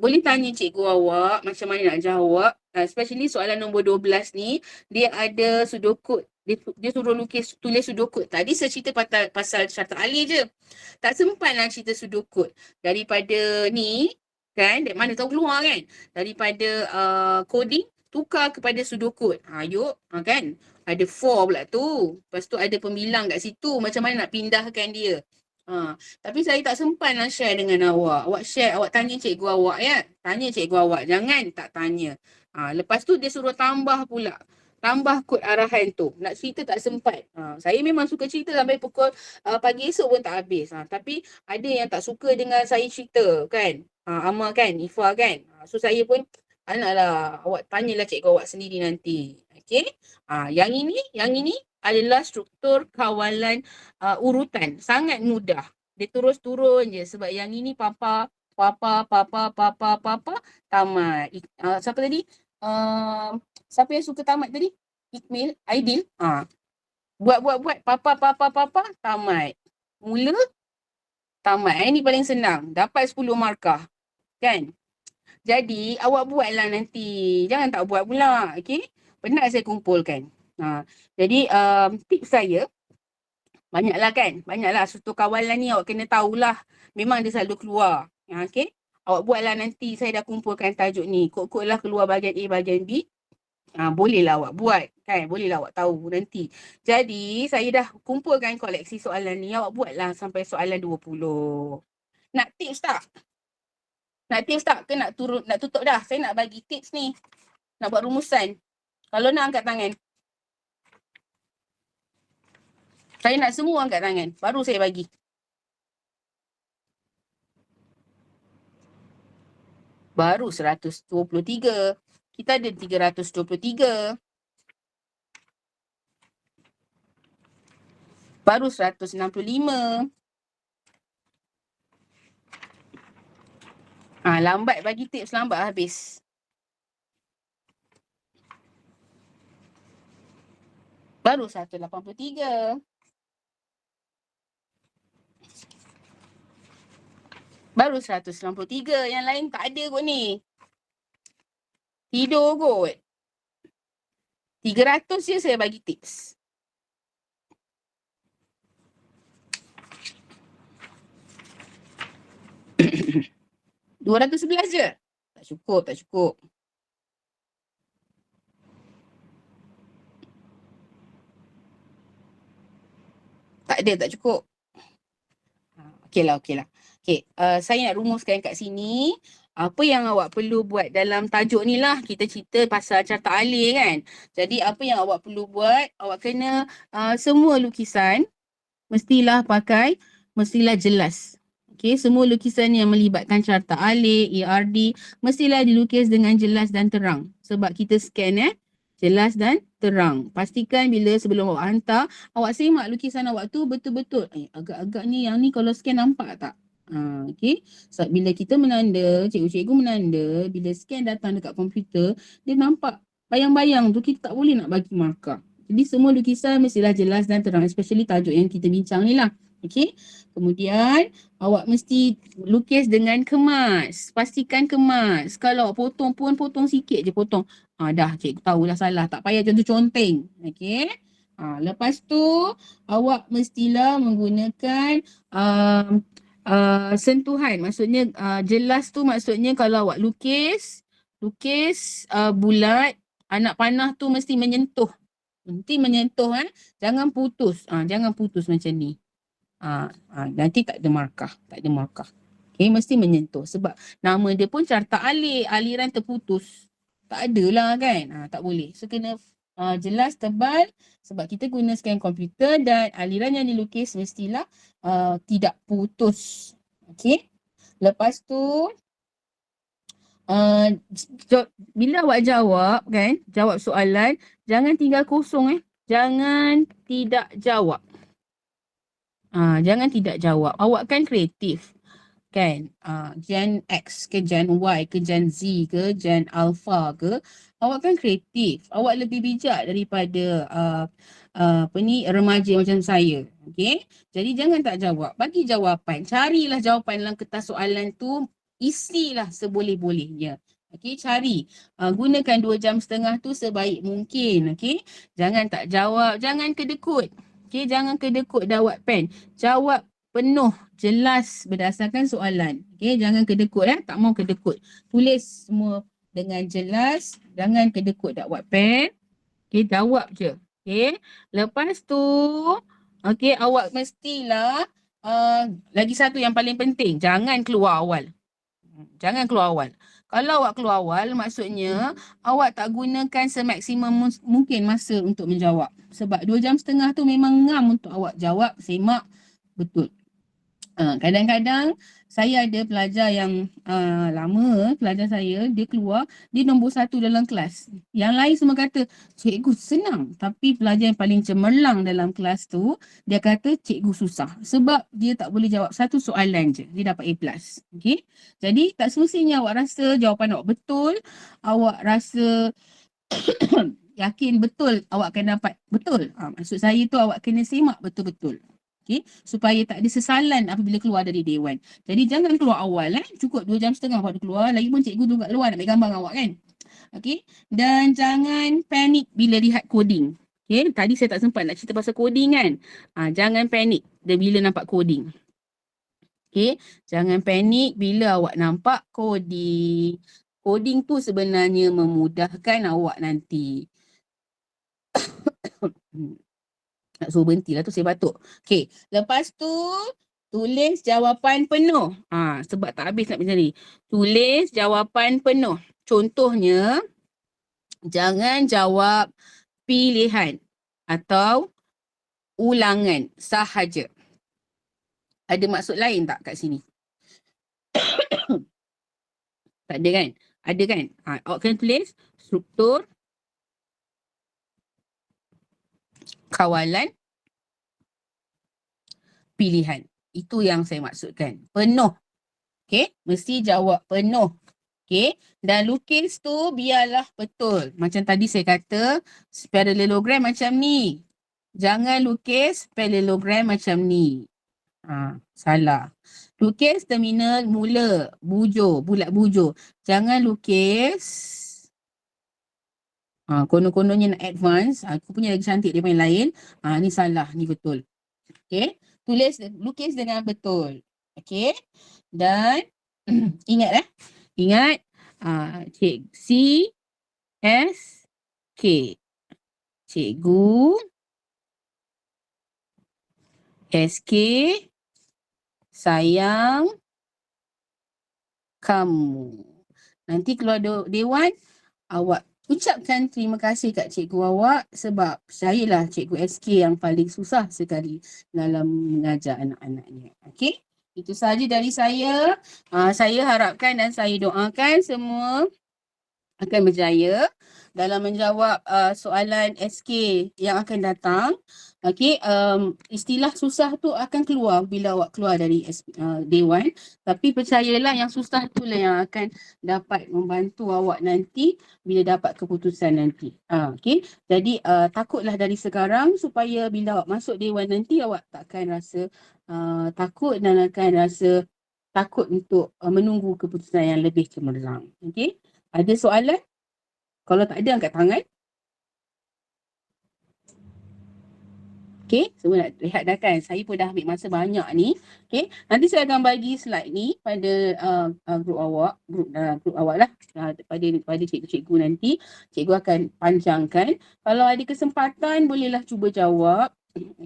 Boleh tanya cikgu awak macam mana nak jawab. Especially soalan nombor 12 ni, dia ada sudokod. Dia suruh tulis sudokod. Tadi saya cerita pasal carta alih je. Tak sempat nak cerita sudokod. Daripada ni, kan, dari mana tahu keluar kan. Daripada coding, tukar kepada sudokod. Yuk, kan. Ada 4 pula tu. Lepas tu ada pembilang kat situ. Macam mana nak pindahkan dia. Tapi saya tak sempat nak share dengan awak. Awak share, awak tanya cikgu awak ya. Tanya cikgu awak. Jangan tak tanya. Lepas tu dia suruh tambah pula. Tambah kod arahan tu. Nak cerita tak sempat. Saya memang suka cerita sampai pukul pagi esok pun tak habis. Tapi ada yang tak suka dengan saya cerita kan. Amal kan, Ifa kan. So saya pun alah awak tanyalah cikgu awak sendiri nanti. Okay. Yang ini adalah struktur kawalan urutan. Sangat mudah. Dia terus turun je. Sebab yang ini papa, tamat. Siapa tadi? Siapa yang suka tamat tadi? Ikmil, Aidil. Buat. Papa, tamat. Mula, tamat. Ini paling senang. Dapat 10 markah. Kan? Jadi, awak buatlah nanti. Jangan tak buat pula. Okay? Penat saya kumpulkan. Jadi, tips saya, banyaklah kan? Banyaklah struktur kawalan ni awak kena tahulah. Memang dia selalu keluar. Okay? Awak buatlah nanti. Saya dah kumpulkan tajuk ni. Kod-kod lah keluar bahagian A, bahagian B. Bolehlah awak buat. Kan? Bolehlah awak tahu nanti. Jadi, saya dah kumpulkan koleksi soalan ni. Awak buatlah sampai soalan 20. Nak tips tak? Nak tips tak? Ke nak tutup dah? Saya nak bagi tips ni. Nak buat rumusan. Kalau nak angkat tangan. Saya nak semua angkat tangan. Baru saya bagi. Baru 123. Kita ada 323. Baru 165. Lambat bagi tips, lambat habis. Baru 183. Baru 193. Yang lain tak ada kot ni. Tidur kot. 300 je saya bagi tips. $211 je. Tak cukup, tak cukup. Tak ada, tak cukup. Okey lah. Okey, saya nak rumuskan kat sini. Apa yang awak perlu buat dalam tajuk ni lah. Kita cerita pasal carta alih kan. Jadi apa yang awak perlu buat, awak kena semua lukisan mestilah jelas. Okey, semua lukisan yang melibatkan carta alih, ERD, mestilah dilukis dengan jelas dan terang. Sebab kita scan jelas dan terang. Pastikan bila sebelum awak hantar, awak semak lukisan awak tu betul-betul. Agak-agak ni, yang ni kalau scan nampak tak? Okey. So, bila kita menanda, cikgu-cikgu menanda, bila scan datang dekat komputer, dia nampak bayang-bayang tu, kita tak boleh nak bagi markah. Jadi semua lukisan mestilah jelas dan terang, especially tajuk yang kita bincang ni lah. Okey. Kemudian awak mesti lukis dengan kemas. Pastikan kemas. Kalau awak potong pun potong sikit je potong. Dah cikgu tahu dah salah. Tak payah contoh-conteng. Okey. Lepas tu awak mestilah menggunakan sentuhan. Maksudnya jelas tu maksudnya kalau awak lukis bulat, anak panah tu mesti menyentuh. Jangan putus. Jangan putus macam ni. Nanti tak ada markah. Okay, mesti menyentuh. Sebab nama dia pun carta alih. Aliran terputus. Tak adalah kan. Tak boleh. So kena jelas, tebal. Sebab kita guna scan komputer dan aliran yang dilukis mestilah tidak putus. Okay. Lepas tu bila awak jawab kan, jawab soalan, jangan tinggal kosong Jangan tidak jawab. Jangan tidak jawab. Awak kan kreatif. Kan? Gen X ke Gen Y ke Gen Z ke Gen Alpha ke. Awak kan kreatif. Awak lebih bijak daripada remaja macam saya. Okay? Jadi jangan tak jawab. Bagi jawapan. Carilah jawapan dalam kertas soalan tu. Isilah seboleh-bolehnya. Okay, cari. Gunakan 2.5 jam tu sebaik mungkin. Okay? Jangan tak jawab. Jangan kedekut. Okay, jangan kedekut dawat pen. Jawab penuh, jelas berdasarkan soalan. Okay, jangan kedekut tak mau kedekut. Tulis semua dengan jelas. Jangan kedekut dawat pen. Okay, jawab je. Okay, lepas tu, okay, awak mestilah, lagi satu yang paling penting, jangan keluar awal. Jangan keluar awal. Kalau awak keluar awal, maksudnya awak tak gunakan semaksimum mungkin masa untuk menjawab. Sebab 2.5 jam tu memang ngam untuk awak jawab, semak betul. Kadang-kadang saya ada pelajar yang lama, pelajar saya, dia keluar, dia nombor 1 dalam kelas. Yang lain semua kata, cikgu senang. Tapi pelajar yang paling cemerlang dalam kelas tu, dia kata cikgu susah. Sebab dia tak boleh jawab satu soalan je, dia dapat A+. Okay? Jadi tak semestinya awak rasa jawapan awak betul, awak rasa yakin betul awak akan dapat betul. Maksud saya tu awak kena semak betul-betul. Okay, supaya tak ada sesalan apabila keluar dari dewan. Jadi jangan keluar awal cukup 2.5 jam baru keluar. Lagipun cikgu tu kat luar nak ambil gambar awak kan. Okay, dan jangan panik bila lihat coding. Okay, tadi saya tak sempat nak cerita pasal coding kan. Jangan panik bila nampak coding. Okay, jangan panik bila awak nampak coding. Coding tu sebenarnya memudahkan awak nanti. Nak suruh berhenti lah tu, saya batuk. Okay, lepas tu tulis jawapan penuh. Sebab tak habis nak macam ni. Tulis jawapan penuh. Contohnya, jangan jawab pilihan atau ulangan sahaja. Ada maksud lain tak kat sini? Tak ada kan? Ada kan? Awak kena tulis struktur, kawalan, pilihan. Itu yang saya maksudkan. Penuh. Okay? Mesti jawab penuh. Okay? Dan lukis tu biarlah betul. Macam tadi saya kata, parallelogram macam ni. Jangan lukis parallelogram macam ni. Salah. Lukis terminal mula, bujur, bulat bujur. Jangan lukis konon-kononnya nak advance. Aku punya lagi cantik daripada yang lain. Ni salah, ni betul. Okay. Lukis dengan betul. Okay. Dan ingat Ingat C S K. Cikgu SK sayang kamu. Nanti keluar dewan, awak ucapkan terima kasih kat cikgu awak sebab percayalah cikgu SK yang paling susah sekali dalam mengajar anak-anaknya. Okey? Itu sahaja dari saya. Saya harapkan dan saya doakan semua akan berjaya dalam menjawab soalan SK yang akan datang. Okey, istilah susah tu akan keluar bila awak keluar dari Dewan. Tapi percayalah yang susah tu lah yang akan dapat membantu awak nanti bila dapat keputusan nanti. Okey, jadi takutlah dari sekarang supaya bila awak masuk Dewan nanti awak takkan rasa takut dan akan rasa takut untuk menunggu keputusan yang lebih cemerlang. Okey, ada soalan? Kalau tak ada, angkat tangan. Okay, semua nak rehat dah kan? Saya pun dah ambil masa banyak ni. Okay, nanti saya akan bagi slide ni pada grup awak lah. Pada cikgu-cikgu nanti. Cikgu akan panjangkan. Kalau ada kesempatan, bolehlah cuba jawab.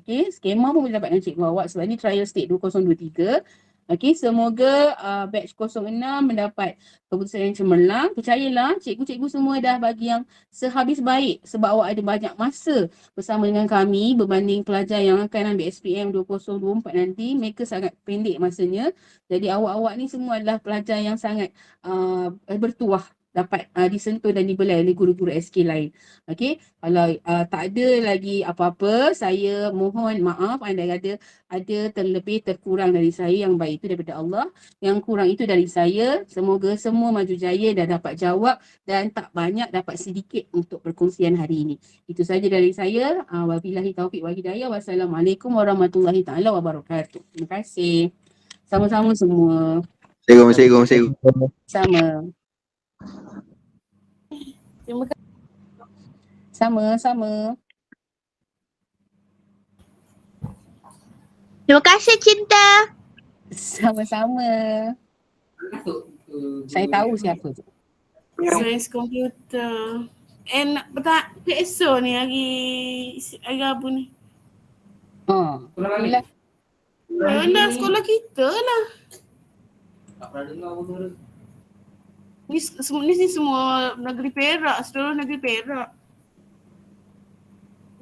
Okay, skema pun boleh dapat dengan cikgu awak sebab ni trial state 2023. Okey, semoga batch 06 mendapat keputusan yang cemerlang. Percayalah, cikgu-cikgu semua dah bagi yang sehabis baik sebab awak ada banyak masa bersama dengan kami berbanding pelajar yang akan ambil SPM 2024 nanti. Mereka sangat pendek masanya. Jadi awak-awak ni semua adalah pelajar yang sangat bertuah dapat disentuh dan dibelai oleh guru-guru SK lain. Okey, kalau tak ada lagi apa-apa, saya mohon maaf anda ada terlebih terkurang dari saya, yang baik itu daripada Allah, yang kurang itu dari saya. Semoga semua maju jaya dan dapat jawab dan tak banyak dapat sedikit untuk perkongsian hari ini. Itu saja dari saya. Wabillahi taufiq wal hidayah. Wassalamualaikum warahmatullahi taala wabarakatuh. Terima kasih. Sama-sama semua. Assalamualaikum. Sama. Terima kasih. Sama-sama. Terima kasih Cinta. Sama-sama. Saya tahu siapa tu. Sains komputer. Tak PSO ni hari Rabu ni. Bila? Alah, sekolah kita lah. Tak pernah dengar pun suara. Ni semua negeri Perak, seluruh negeri Perak.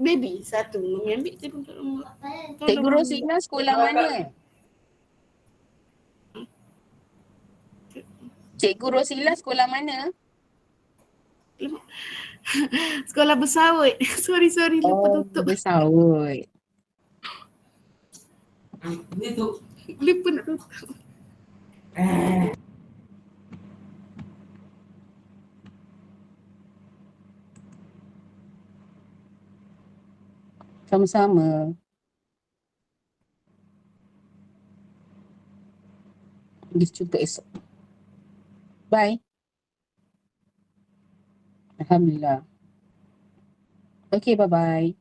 Baby satu ambil telefon kat rumah. Cikgu Rosina sekolah mana? Cikgu Rosila sekolah mana? Sekolah Bersawut. Sorry lupa tutup. Bersawut. Ni tu. Lupa nak tutup. Sama-sama. Kita jumpa esok. Bye. Alhamdulillah. Okay, bye-bye.